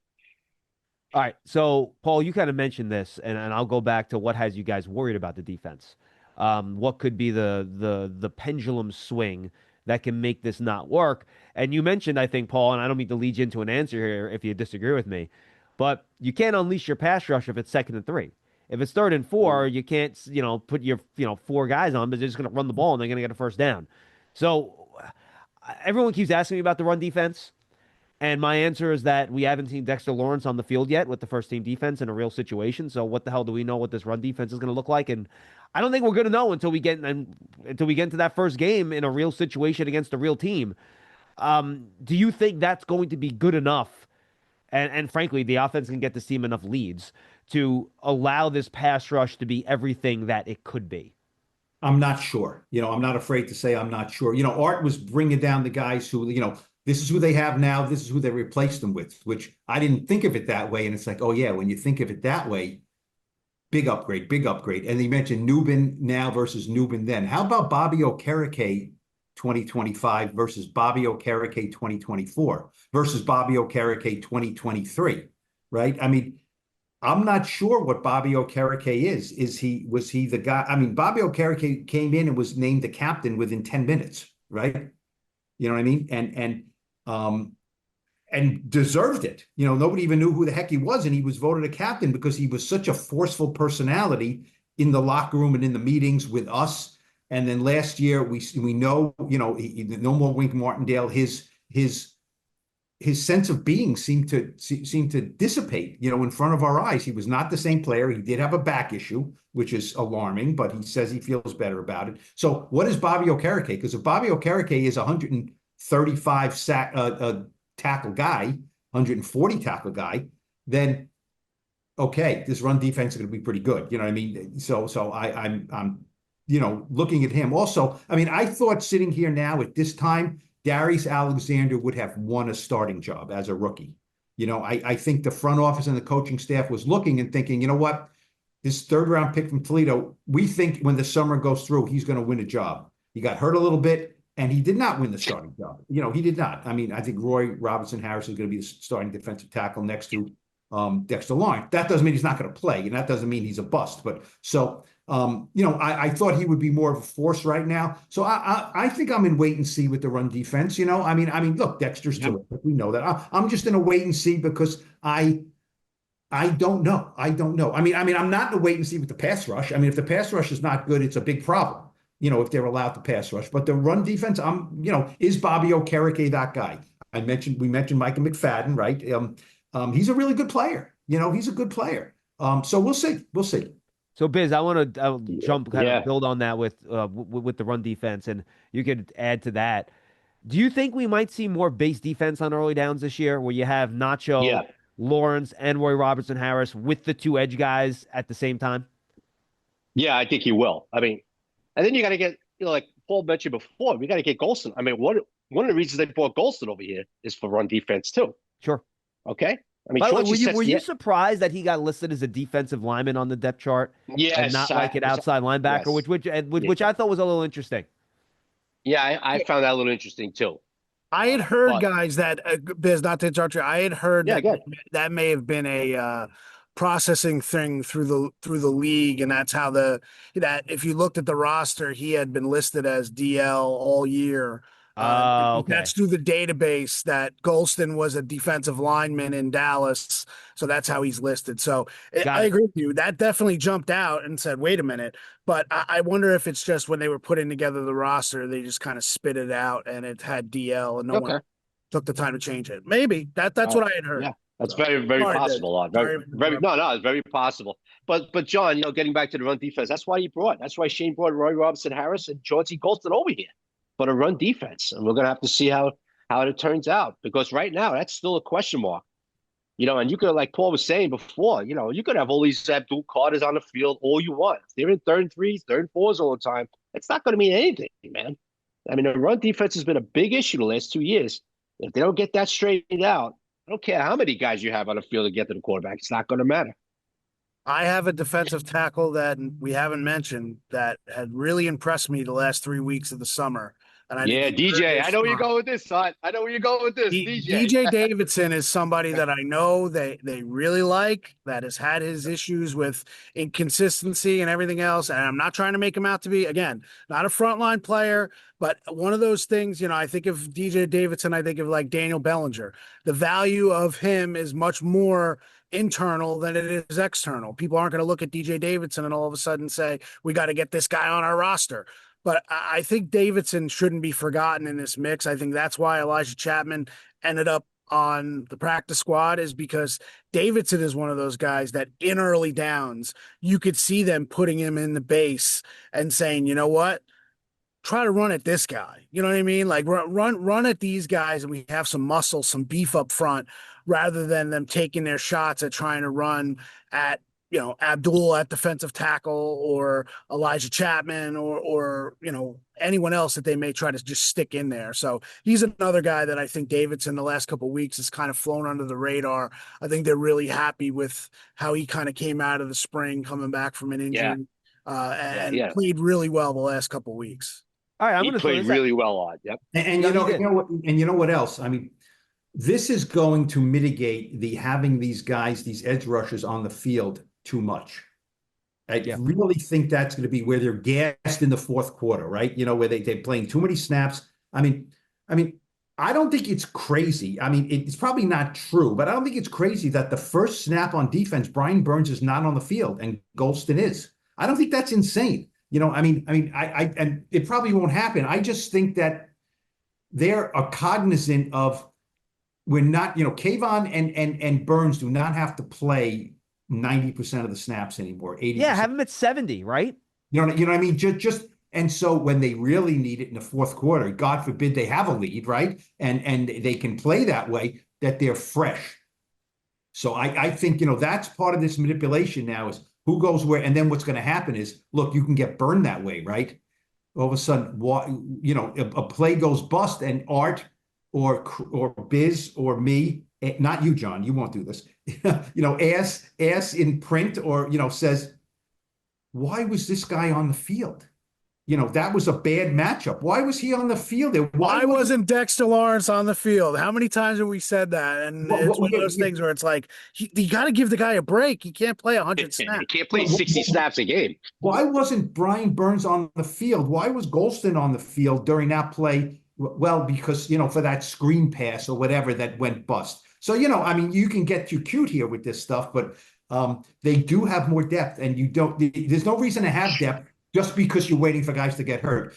All right. So, Paul, you kind of mentioned this, and I'll go back to what has you guys worried about the defense. What could be the pendulum swing that can make this not work? And you mentioned, I think, Paul, and I don't mean to lead you into an answer here if you disagree with me, but you can't unleash your pass rush if it's 2nd and 3. If it's 3rd and 4, you can't, put your, 4 guys on, but they're just going to run the ball and they're going to get a first down. So everyone keeps asking me about the run defense. And my answer is that we haven't seen Dexter Lawrence on the field yet with the first team defense in a real situation. So what the hell do we know what this run defense is going to look like? And I don't think we're going to know until we get into that first game in a real situation against a real team. Do you think that's going to be good enough? And frankly, the offense can get this team enough leads to allow this pass rush to be everything that it could be? I'm not sure. I'm not afraid to say I'm not sure. Art was bringing down the guys who, this is who they have now. This is who they replaced them with, which I didn't think of it that way. And it's like, oh, yeah, when you think of it that way, big upgrade, big upgrade. And he mentioned Nubin now versus Nubin then. How about Bobby Okereke 2025 versus Bobby Okereke 2024 versus Bobby Okereke 2023, right? I mean, I'm not sure what Bobby Okereke is. Was he the guy? I mean, Bobby Okereke came in and was named the captain within 10 minutes, right? You know what I mean? And deserved it. Nobody even knew who the heck he was, and he was voted a captain because he was such a forceful personality in the locker room and in the meetings with us. And then last year, we know, no more Wink Martindale. His sense of being seemed to dissipate, in front of our eyes. He was not the same player. He did have a back issue, which is alarming, but he says he feels better about it. So what is Bobby Okereke? Because if Bobby Okereke is 135 tackle guy, 140 tackle guy, then okay, this run defense is going to be pretty good. You know what I mean? So I'm looking at him. Also, I mean, I thought sitting here now at this time, Darius Alexander would have won a starting job as a rookie. I think the front office and the coaching staff was looking and thinking, you know what, this 3rd round pick from Toledo, we think when the summer goes through, he's going to win a job. He got hurt a little bit, and he did not win the starting job. He did not. I mean, I think Roy Robinson Harris is going to be the starting defensive tackle next to Dexter Lawrence. That doesn't mean he's not going to play, and that doesn't mean he's a bust. But so, I thought he would be more of a force right now. So I think I'm in wait and see with the run defense. I mean, look, Dexter's terrific. We know that. I'm just in a wait and see because I don't know. I mean, I'm not in a wait and see with the pass rush. I mean, if the pass rush is not good, it's a big problem. If they're allowed to pass rush. But the run defense, is Bobby Okereke that guy? We mentioned Micah McFadden, right? He's a really good player. He's a good player. So we'll see. We'll see. So Biz, I'll jump of build on that with the run defense, and you could add to that. Do you think we might see more base defense on early downs this year, where you have Nacho, Lawrence, and Roy Robertson Harris with the 2 edge guys at the same time? Yeah, I think you will. I mean, and then you got to get, like Paul mentioned before, we got to get Golston. I mean, one of the reasons they brought Golston over here is for run defense too. Sure. Okay. I mean, By the way, Schwartz were you surprised that he got listed as a defensive lineman on the depth chart and not like an outside linebacker, yes. which I thought was a little interesting. Yeah, I found that a little interesting too. I had heard, But guys, that Biz, not to interrupt you. I had heard yeah, that good. that may have been a processing thing through the league, and that's how that if you looked at the roster, he had been listed as DL all year. Okay. That's through the database that Golston was a defensive lineman in Dallas, so that's how he's listed. So I agree with you. That definitely jumped out and said, "Wait a minute." But I wonder if it's just when they were putting together the roster, they just kind of spit it out and it had DL and no one took the time to change it. Maybe that's what I had heard. Yeah, that's very, very possible. Very, no, it's very possible. But John, getting back to the run defense, that's why Shane brought Roy Robinson Harris and Chauncey Golston over here for a run defense. And we're going to have to see how it turns out, because right now that's still a question mark. And you could, like Paul was saying before, you could have all these Abdul Carters on the field all you want. If they're in 3rd and 3s, 3rd and 4s all the time, it's not going to mean anything, man. I mean, the run defense has been a big issue the last 2 years. If they don't get that straightened out, I don't care how many guys you have on the field to get to the quarterback. It's not going to matter. I have a defensive tackle that we haven't mentioned that had really impressed me the last 3 weeks of the summer. And DJ. I know where you're going with this, son. I know where you're going with this, DJ. DJ Davidson is somebody that I know they really like, that has had his issues with inconsistency and everything else. And I'm not trying to make him out to be, again, not a frontline player, but one of those things, I think of DJ Davidson, I think of like Daniel Bellinger. The value of him is much more internal than it is external. People aren't going to look at DJ Davidson and all of a sudden say, we got to get this guy on our roster. But I think Davidson shouldn't be forgotten in this mix. I think that's why Elijah Chapman ended up on the practice squad, is because Davidson is one of those guys that in early downs, you could see them putting him in the base and saying, you know what? Try to run at this guy. You know what I mean? Like run at these guys, and we have some muscle, some beef up front, rather than them taking their shots at trying to run at, Abdul at defensive tackle, or Elijah Chapman, or anyone else that they may try to just stick in there. So he's another guy that I think Davidson the last couple of weeks has kind of flown under the radar. I think they're really happy with how he kind of came out of the spring, coming back from an injury, and played really well the last couple of weeks. All right, he played really well on. Yep. And you know what else? I mean, this is going to mitigate having these guys, these edge rushers on the field too much. I really think that's going to be where they're gassed in the fourth quarter, right? Where they're playing too many snaps. I mean, I don't think it's crazy. I mean, it's probably not true, but I don't think it's crazy that the first snap on defense, Brian Burns is not on the field and Golston is. I don't think that's insane. I and it probably won't happen. I just think that they're cognizant of, we're not, Kayvon and Burns do not have to play 90% of the snaps anymore. 80%. Yeah, have them at 70, right? You know what I mean? Just and so when they really need it in the fourth quarter, God forbid they have a lead, right? And they can play that way, that they're fresh. So I think, that's part of this manipulation now, is who goes where, and then what's going to happen is, look, you can get burned that way, right? All of a sudden, a play goes bust, and Art or Biz or me, not you, John, you won't do this, ass in print, or, says, why was this guy on the field? That was a bad matchup. Why was he on the field? Why wasn't Dexter Lawrence on the field? How many times have we said that? And it's one of those things where it's like, you got to give the guy a break. He can't play 100 snaps. He can't play 60 snaps a game. Why wasn't Brian Burns on the field? Why was Golston on the field during that play? Well, because, for that screen pass or whatever that went bust. So, you can get too cute here with this stuff, but they do have more depth, and there's no reason to have depth just because you're waiting for guys to get hurt.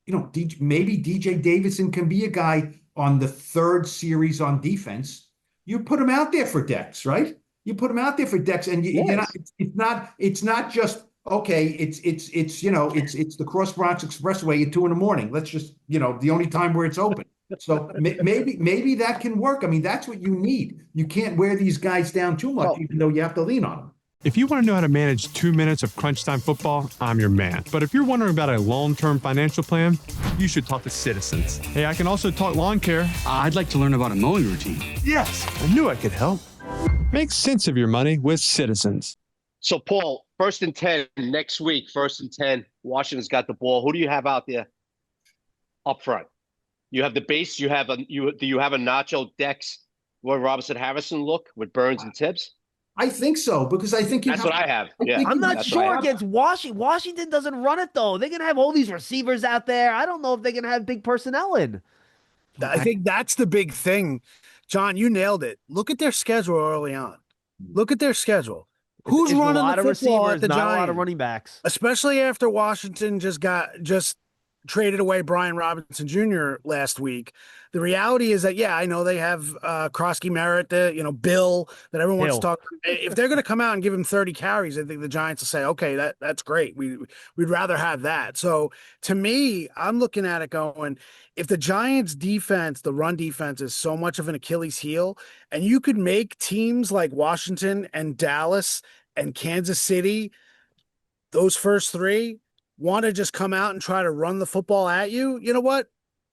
Maybe DJ Davidson can be a guy on the third series on defense. You put him out there for Dex, right? You put him out there for Dex, and it's not just, okay, it's the Cross Bronx Expressway at 2 a.m. Let's just, the only time where it's open. So maybe that can work. I mean, that's what you need. You can't wear these guys down too much, even though you have to lean on them. If you want to know how to manage 2 minutes of crunch time football, I'm your man. But if you're wondering about a long-term financial plan, you should talk to Citizens. Hey, I can also talk lawn care. I'd like to learn about a mowing routine. Yes, I knew I could help. Make sense of your money with Citizens. So, Paul, 1st and 10 next week, 1st and 10. Washington's got the ball. Who do you have out there up front? You have the base. Do you have a Nacho Dex, Roy Robinson Harrison look with Burns and Tibbs? I think so, because I think that's what I have. Yeah, I'm not sure against Washington. Washington doesn't run it, though. They're going to have all these receivers out there. I don't know if they're going to have big personnel in. I think that's the big thing. John, you nailed it. Look at their schedule early on. Look at their schedule. Who's running the football at the Giants? Not a lot of running backs. Especially after Washington just traded away Brian Robinson Jr. last week. The reality is that, yeah, I know they have Krosky Merritt, Bill, that everyone wants to talk. If they're going to come out and give him 30 carries, I think the Giants will say, okay, that's great. We'd rather have that. So to me, I'm looking at it going, if the Giants defense, the run defense is so much of an Achilles heel, and you could make teams like Washington and Dallas and Kansas City, those first three, want to just come out and try to run the football at you, you know what?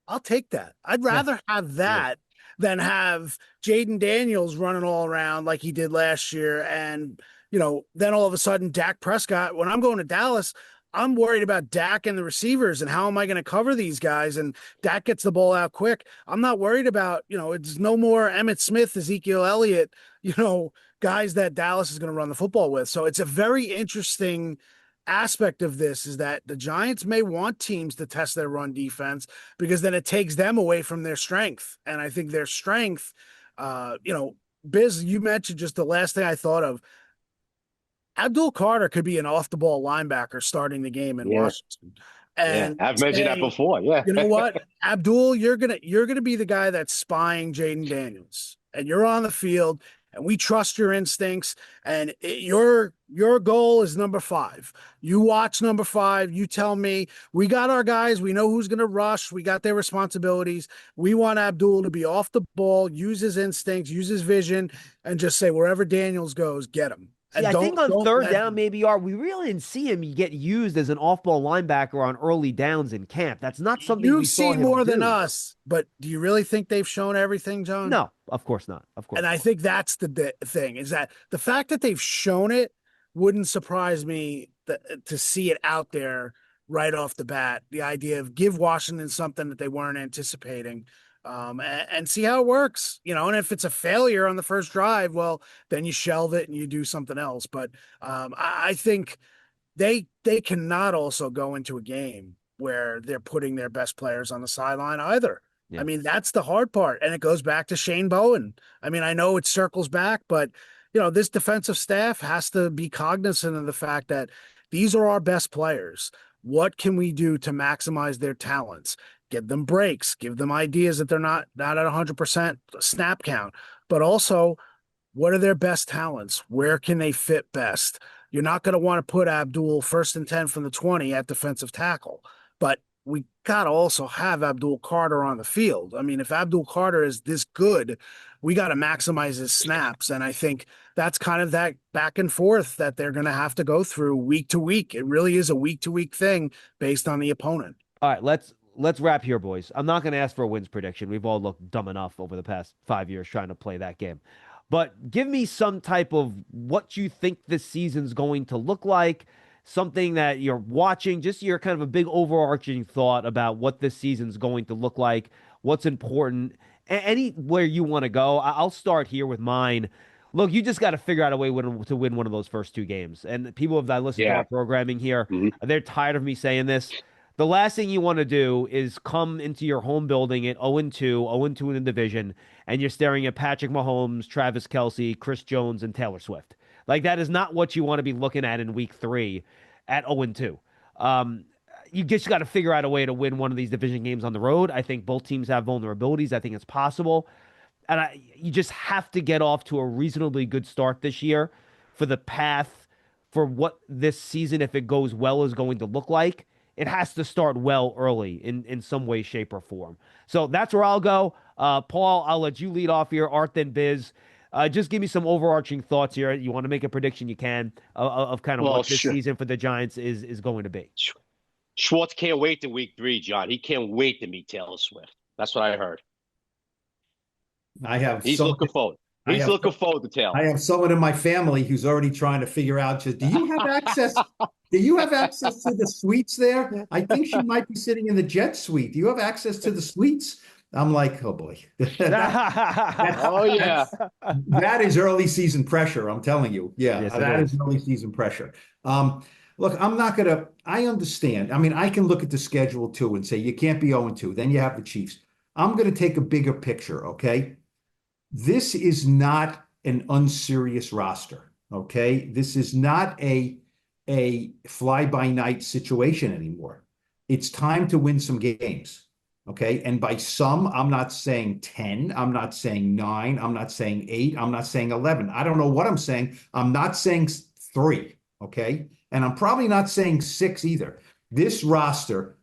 I'll take that. I'd rather have that than have Jaden Daniels running all around like he did last year. And, then all of a sudden Dak Prescott, when I'm going to Dallas, I'm worried about Dak and the receivers and how am I going to cover these guys? And Dak gets the ball out quick. I'm not worried about, it's no more Emmitt Smith, Ezekiel Elliott, guys that Dallas is going to run the football with. So it's a very interesting aspect of this is that the Giants may want teams to test their run defense because then it takes them away from their strength. And I think their strength, Biz, you mentioned just the last thing I thought of. Abdul Carter could be an off-the-ball linebacker starting the game in Washington. And I've mentioned that before. Yeah. You know what, Abdul, you're gonna be the guy that's spying Jaden Daniels, and you're on the field. And we trust your instincts, and your goal is number 5. You watch number 5. You tell me, we got our guys. We know who's going to rush. We got their responsibilities. We want Abdul to be off the ball, use his instincts, use his vision, and just say, wherever Daniels goes, get him. See, I think on third down, maybe we really didn't see him get used as an off-ball linebacker on early downs in camp. That's not something you've seen more than us. But do you really think they've shown everything, John? No, of course not. Of course. And I think that's the thing is that the fact that they've shown it wouldn't surprise me to see it out there right off the bat. The idea of give Washington something that they weren't anticipating. And see how it works, and if it's a failure on the first drive, well, then you shelve it and you do something else. But I think they cannot also go into a game where they're putting their best players on the sideline either. Yeah. I mean, that's the hard part. And it goes back to Shane Bowen. I mean, I know it circles back, but this defensive staff has to be cognizant of the fact that these are our best players. What can we do to maximize their talents? Give them breaks, give them ideas that they're not at 100% snap count, but also what are their best talents? Where can they fit best? You're not going to want to put Abdul 1st and 10 from the 20 at defensive tackle, but we got to also have Abdul Carter on the field. I mean, if Abdul Carter is this good, we got to maximize his snaps. And I think that's kind of that back and forth that they're going to have to go through week to week. It really is a week to week thing based on the opponent. All right, let's wrap here, boys. I'm not going to ask for a wins prediction. We've all looked dumb enough over the past 5 years trying to play that game. But give me some type of what you think this season's going to look like, something that you're watching, just your kind of a big overarching thought about what this season's going to look like, what's important, anywhere you want to go. I'll start here with mine. Look, you just got to figure out a way to win one of those first 2 games. And people that listen to our programming here, they're tired of me saying this. The last thing you want to do is come into your home building at 0-2, 0-2 in the division, and you're staring at Patrick Mahomes, Travis Kelce, Chris Jones, and Taylor Swift. Like, that is not what you want to be looking at in week 3 at 0-2. You just got to figure out a way to win one of these division games on the road. I think both teams have vulnerabilities. I think it's possible. And you just have to get off to a reasonably good start this year for the path for what this season, if it goes well, is going to look like. It has to start well early in some way, shape, or form. So that's where I'll go. Paul, I'll let you lead off here. Art, then Biz. Just give me some overarching thoughts here. You want to make a prediction, you can, of kind of Well, what this sure. season for the Giants is going to be. Schwartz can't wait to week 3, John. He can't wait to meet Taylor Swift. That's what I heard. I have He's someone, looking forward. I He's have looking forward to Taylor. I have someone in my family who's already trying to figure out, do you have access? Do you have access to the suites there? I think she might be sitting in the jet suite. Do you have access to the suites? I'm like, oh boy. Oh, yeah. That is early season pressure, I'm telling you. Yeah, Yes, that is early season pressure. Look, I understand. I mean, I can look at the schedule too and say you can't be 0-2. Then you have the Chiefs. I'm going to take a bigger picture, okay? This is not an unserious roster, okay? This is not a fly-by-night situation anymore. It's time to win some games, okay? And by some, I'm not saying 10, I'm not saying 9, I'm not saying 8, I'm not saying 11. I don't know what I'm saying. I'm not saying 3, okay? And I'm probably not saying 6 either. This roster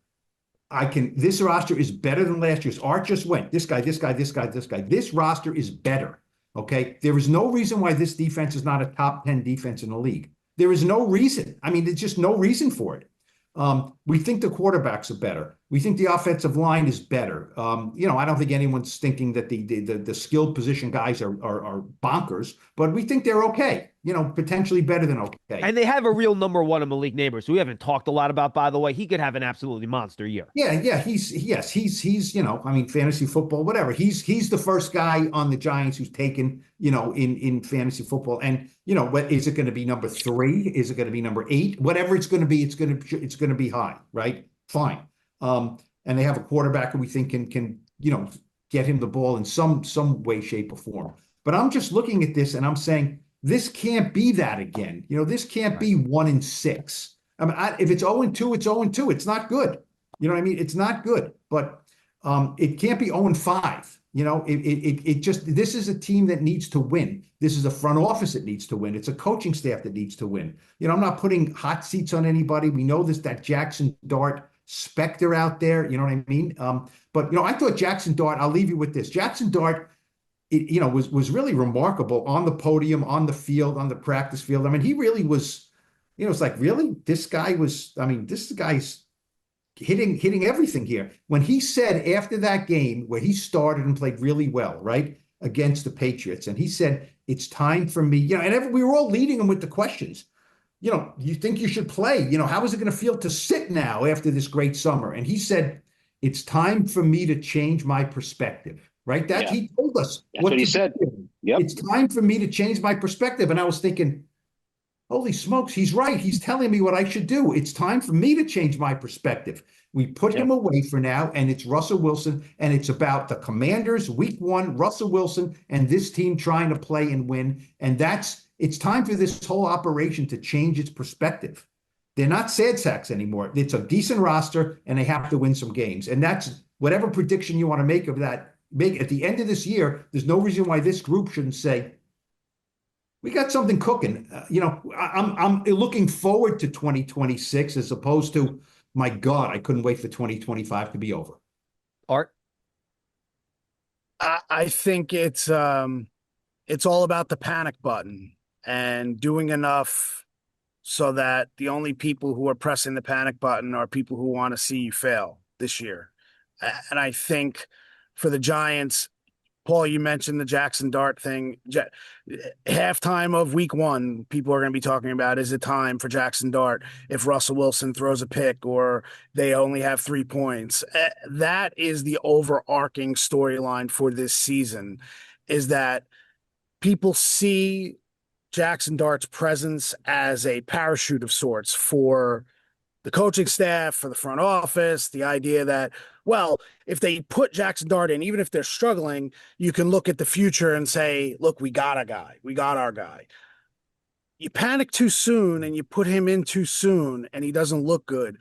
is better than last year's. Art just went. This guy. This roster is better. Okay. There is no reason why this defense is not a top 10 defense in the league. There is no reason. I mean, there's just no reason for it. We think the quarterbacks are better. We think the offensive line is better. I don't think anyone's thinking that the skilled position guys are bonkers, but we think they're okay. Potentially better than okay. And they have a real number one in Malik Neighbors, who we haven't talked a lot about, by the way. He could have an absolutely monster year. Yeah. He's fantasy football, whatever. He's the first guy on the Giants who's taken, in fantasy football. And, what is it going to be, number 3? Is it going to be number 8? Whatever it's going to be, it's going to be high, right? Fine. And they have a quarterback who we think can get him the ball in some way, shape, or form. But I'm just looking at this and I'm saying, this can't be that again. This can't be 1-6. I mean, if it's 0-2, it's 0-2. It's not good. You know what I mean? It's not good. But it can't be 0-5. This is a team that needs to win. This is a front office that needs to win. It's a coaching staff that needs to win. I'm not putting hot seats on anybody. We know that Jackson Dart specter out there. You know what I mean? But I thought Jackson Dart. I'll leave you with this. Jackson Dart. Was really remarkable on the podium, on the field, on the practice field. I mean, he really was, it's like, really? This guy's hitting everything here. When he said after that game where he started and played really well, right, against the Patriots, and he said, it's time for me, and we were all leading him with the questions. You think you should play? How is it going to feel to sit now after this great summer? And he said, it's time for me to change my perspective. Right? He told us. That's what he said. Yep. It's time for me to change my perspective. And I was thinking, holy smokes, he's right. He's telling me what I should do. It's time for me to change my perspective. We put him away for now, and it's Russell Wilson, and it's about the Commanders, week 1, Russell Wilson, and this team trying to play and win. And it's time for this whole operation to change its perspective. They're not sad sacks anymore. It's a decent roster, and they have to win some games. And that's whatever prediction you want to make of that. At the end of this year, there's no reason why this group shouldn't say, we got something cooking. I'm looking forward to 2026 as opposed to, my God, I couldn't wait for 2025 to be over. Art? I think it's all about the panic button and doing enough so that the only people who are pressing the panic button are people who want to see you fail this year. And I think for the Giants, Paul, you mentioned the Jackson Dart thing. Halftime of week 1, people are going to be talking about, is it time for Jackson Dart if Russell Wilson throws a pick or they only have 3 points? That is the overarching storyline for this season, is that people see Jackson Dart's presence as a parachute of sorts for the coaching staff, for the front office, the idea that, well, if they put Jackson Dart in, even if they're struggling, you can look at the future and say, look, we got a guy. We got our guy. You panic too soon and you put him in too soon and he doesn't look good.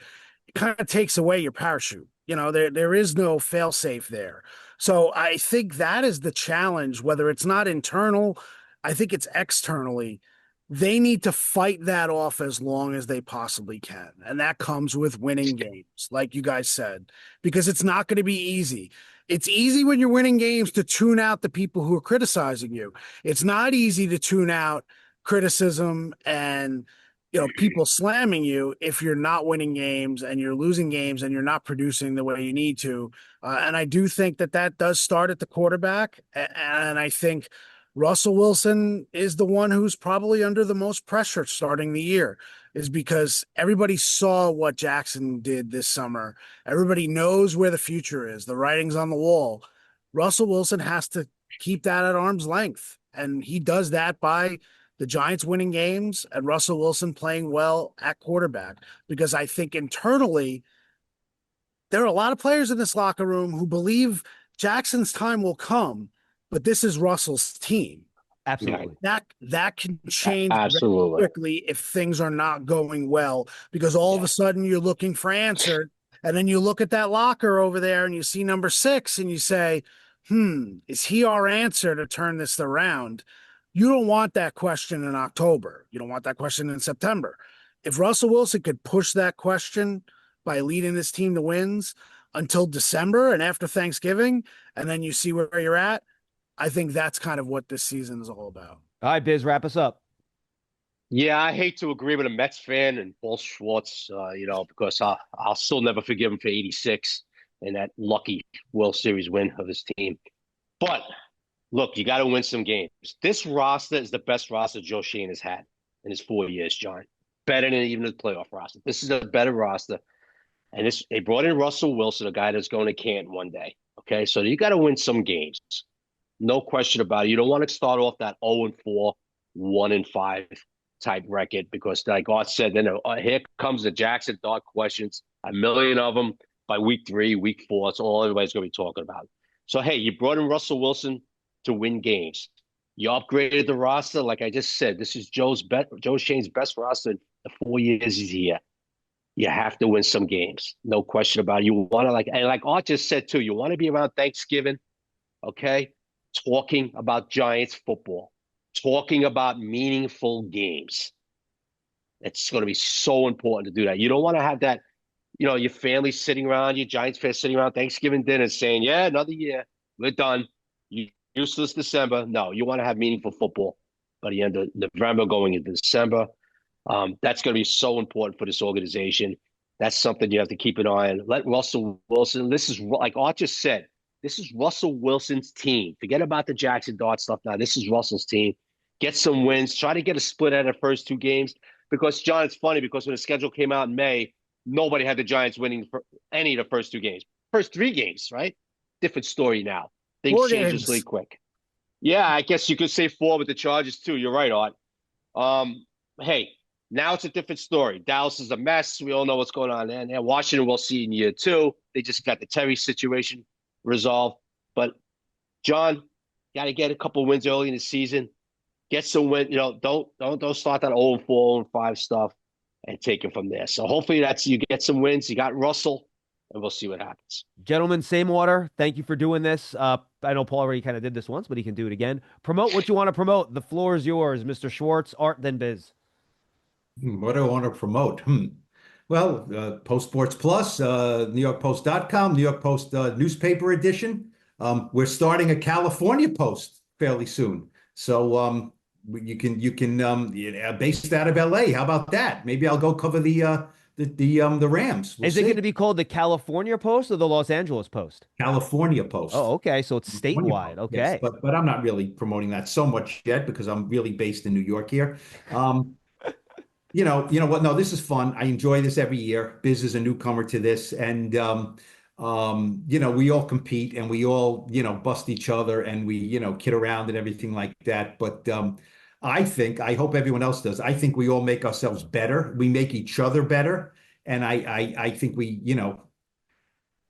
It kind of takes away your parachute. There is no fail safe there. So I think that is the challenge, whether it's not internal, I think it's externally. They need to fight that off as long as they possibly can. And that comes with winning games, like you guys said, because it's not going to be easy. It's easy when you're winning games to tune out the people who are criticizing you. It's not easy to tune out criticism and people slamming you if you're not winning games and you're losing games and you're not producing the way you need to. And I do think that does start at the quarterback. And I think Russell Wilson is the one who's probably under the most pressure starting the year, is because everybody saw what Jackson did this summer. Everybody knows where the future is. The writing's on the wall. Russell Wilson has to keep that at arm's length. And he does that by the Giants winning games and Russell Wilson playing well at quarterback. Because I think internally, there are a lot of players in this locker room who believe Jackson's time will come, but this is Russell's team. Absolutely. That can change Absolutely. very quickly if things are not going well, because all of a sudden you're looking for answers, and then you look at that locker over there and you see number 6 and you say, is he our answer to turn this around? You don't want that question in October. You don't want that question in September. If Russell Wilson could push that question by leading this team to wins until December and after Thanksgiving, and then you see where you're at, I think that's kind of what this season is all about. All right, Biz, wrap us up. Yeah, I hate to agree with a Mets fan and Paul Schwartz, because I'll still never forgive him for 86 and that lucky World Series win of his team. But look, you got to win some games. This roster is the best roster Joe Schoen has had in his 4 years, John. Better than even the playoff roster. This is a better roster. And they brought in Russell Wilson, a guy that's going to Canton one day. Okay, so you got to win some games. No question about it. You don't want to start off that 0-4, 1-5 type record, because like Art said, then here comes the Jackson dark questions, a million of them by week 3, week 4. It's all everybody's going to be talking about. So, hey, you brought in Russell Wilson to win games. You upgraded the roster. Like I just said, this is Joe Schoen's best roster in the 4 years he's here. You have to win some games. No question about it. You want to, and like Art just said too, you want to be around Thanksgiving, okay? Talking about Giants football, talking about meaningful games. It's going to be so important to do that. You don't want to have that, your family sitting around, your Giants fans sitting around Thanksgiving dinner saying, yeah, another year, we're done. Useless December. No, you want to have meaningful football by the end of November going into December. That's going to be so important for this organization. That's something you have to keep an eye on. Let Russell Wilson, this is like Art just said, this is Russell Wilson's team. Forget about the Jackson Dart stuff now. This is Russell's team. Get some wins. Try to get a split out of the first 2 games. Because, John, it's funny because when the schedule came out in May, nobody had the Giants winning for any of the first 2 games. First 3 games, right? Different story now. Things change this really quick. Yeah, I guess you could say 4 with the Chargers too. You're right, Art. Hey, now it's a different story. Dallas is a mess. We all know what's going on there. And Washington, we'll see in year 2. They just got the Terry situation resolved. But, John, got to get a couple wins early in the season. Get some win. Don't start that 0-4, 0-5 stuff and take it from there. So hopefully you get some wins. You got Russell, and we'll see what happens. Gentlemen, same order. Thank you for doing this. I know Paul already kind of did this once, but he can do it again. Promote what you want to promote. The floor is yours, Mr. Schwartz. Art, then Biz. What do I want to promote? Well, Post Sports Plus, NewYorkPost.com, New York Post newspaper edition. We're starting a California Post fairly soon. So you can based out of LA. How about that? Maybe I'll go cover the Rams. Is it going to be called the California Post or the Los Angeles Post? California Post. Oh, okay. So it's statewide. Okay. Yes, but I'm not really promoting that so much yet because I'm really based in New York here. You know what? No, this is fun. I enjoy this every year. Biz is a newcomer to this, and we all compete and we all bust each other and we kid around and everything like that. But I hope everyone else does. I think we all make ourselves better. We make each other better, and I think we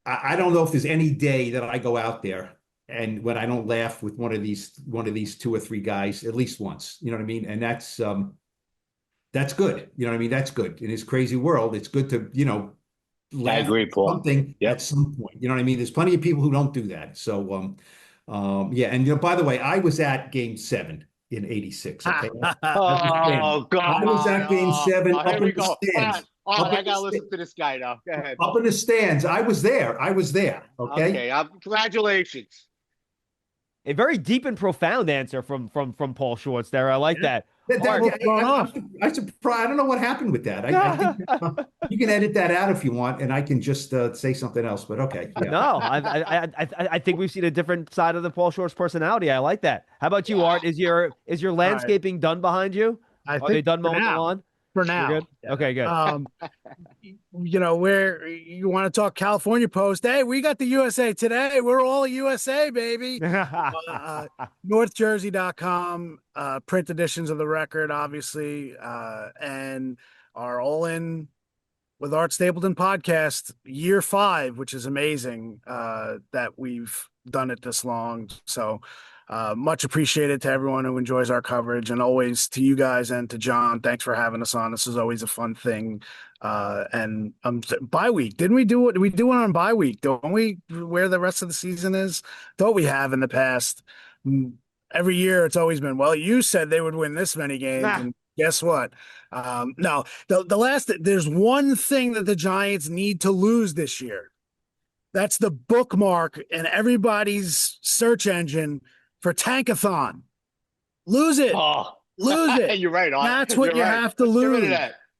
I don't know if there's any day that I go out there and when I don't laugh with one of these 2 or 3 guys at least once. You know what I mean? And that's good. You know what I mean? That's good. In this crazy world, it's good to, laugh I agree, Paul. Something at some point. You know what I mean? There's plenty of people who don't do that. So, yeah. And, by the way, I was at Game 7 in '86. Okay. Oh, God. I was at Game 7 Oh, up here in we the go. stands. All Up right, I in the got to sta- listen to this guy now. Go ahead. Up in the stands. I was there. Okay. Okay, congratulations. A very deep and profound answer from Paul Schwartz there. I like that. Art, I'm surprised. I don't know what happened with that. I think you can edit that out if you want, and I can just say something else. But okay, yeah. No, I think we've seen a different side of the Paul Schwartz personality. I like that. How about you, Art? Is your landscaping done behind you? I Are they think done for mowing the now. lawn? For You're now. good? Okay, good. Where you want to talk California Post? Hey, we got the USA Today. We're all USA, baby. NorthJersey.com, print editions of the Record, obviously, and our All In with Art Stapleton podcast, year 5, which is amazing that we've done it this long. So much appreciated to everyone who enjoys our coverage, and always to you guys and to John. Thanks for having us on. This is always a fun thing. And bye week. Didn't we do it? We do it on bye week, don't we? Where the rest of the season is? Thought we have in the past. Every year it's always been, well, you said they would win this many games. And guess what? No, there's one thing that the Giants need to lose this year. That's the bookmark in everybody's search engine for Tankathon. Lose it. Oh, lose it. You're right. That's what you have to lose.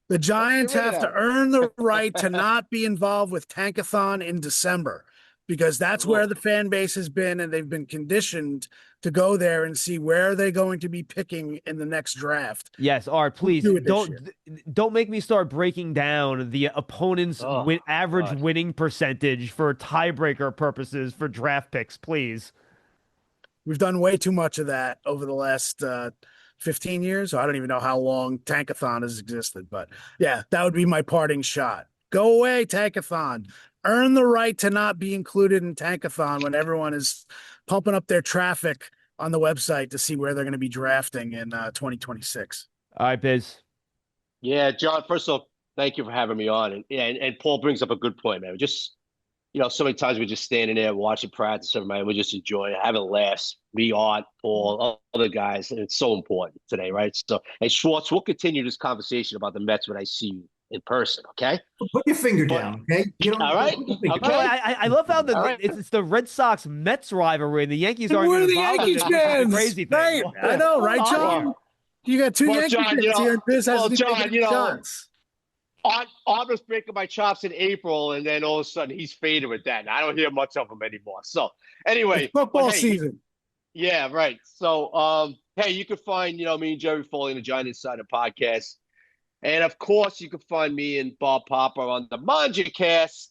The Giants have to earn the right to not be involved with Tankathon in December, because that's where the fan base has been, and they've been conditioned to go there and see where they're going to be picking in the next draft. Yes, Art, please don't make me start breaking down the opponent's average winning percentage for tiebreaker purposes for draft picks, please. We've done way too much of that over the last 15 years. I don't even know how long Tankathon has existed, but yeah, that would be my parting shot. Go away, Tankathon. Earn the right to not be included in Tankathon when everyone is pumping up their traffic on the website to see where they're going to be drafting in 2026. All right, Biz. Yeah, John, first of all, thank you for having me on. And Paul brings up a good point, man. Just, so many times we're just standing there watching practice, man. We just enjoy it, having laughs. Me, Art, Paul, all other guys. And it's so important today, right? So, and Schwartz, we'll continue this conversation about the Mets when I see you in person, okay? Put your finger down, okay? All right. Okay. I love how it's the Red Sox Mets rivalry, and the Yankees are the Yankees fans. Crazy thing. Right. I know, right, John? You got two Yankees fans here, and Biz has John, Art was breaking my chops in April, and then all of a sudden he's faded with that. And I don't hear much of him anymore. So anyway, it's football season. Yeah, right. So hey, you can find me and Jerry Foley in the Giant Insider podcast. And, of course, you can find me and Bob Popper on the ManjaCast,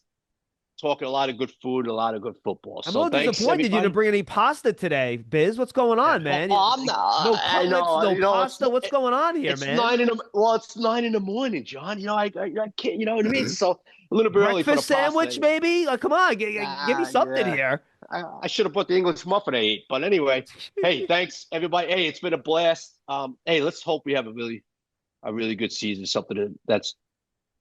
talking a lot of good food and a lot of good football. I'm a little disappointed you didn't bring any pasta today, Biz. What's going on, man? I'm not. No cutlets, no pasta. What's going on here, man? It's 9 in the morning, John. I can't, you know what I mean? So a little bit early for the breakfast sandwich, maybe? Come on, give me something here. I should have put the English muffin I ate. But anyway, hey, thanks, everybody. Hey, it's been a blast. Hey, let's hope we have a really good season, something that's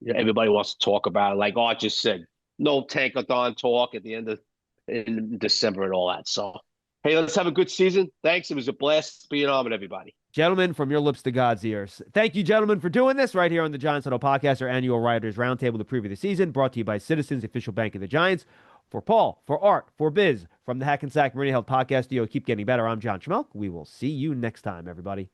everybody wants to talk about. Like Art just said, no Tankathon talk at the end of in December and all that. So, hey, let's have a good season. Thanks. It was a blast being on with everybody. Gentlemen, from your lips to God's ears. Thank you, gentlemen, for doing this right here on the Giants Huddle podcast, our annual Writers Roundtable to preview the season, brought to you by Citizens, the official bank of the Giants. For Paul, for Art, for Biz, from the Hackensack Meridian Health Podcast Studio, keep getting better. I'm John Schmeelk. We will see you next time, everybody.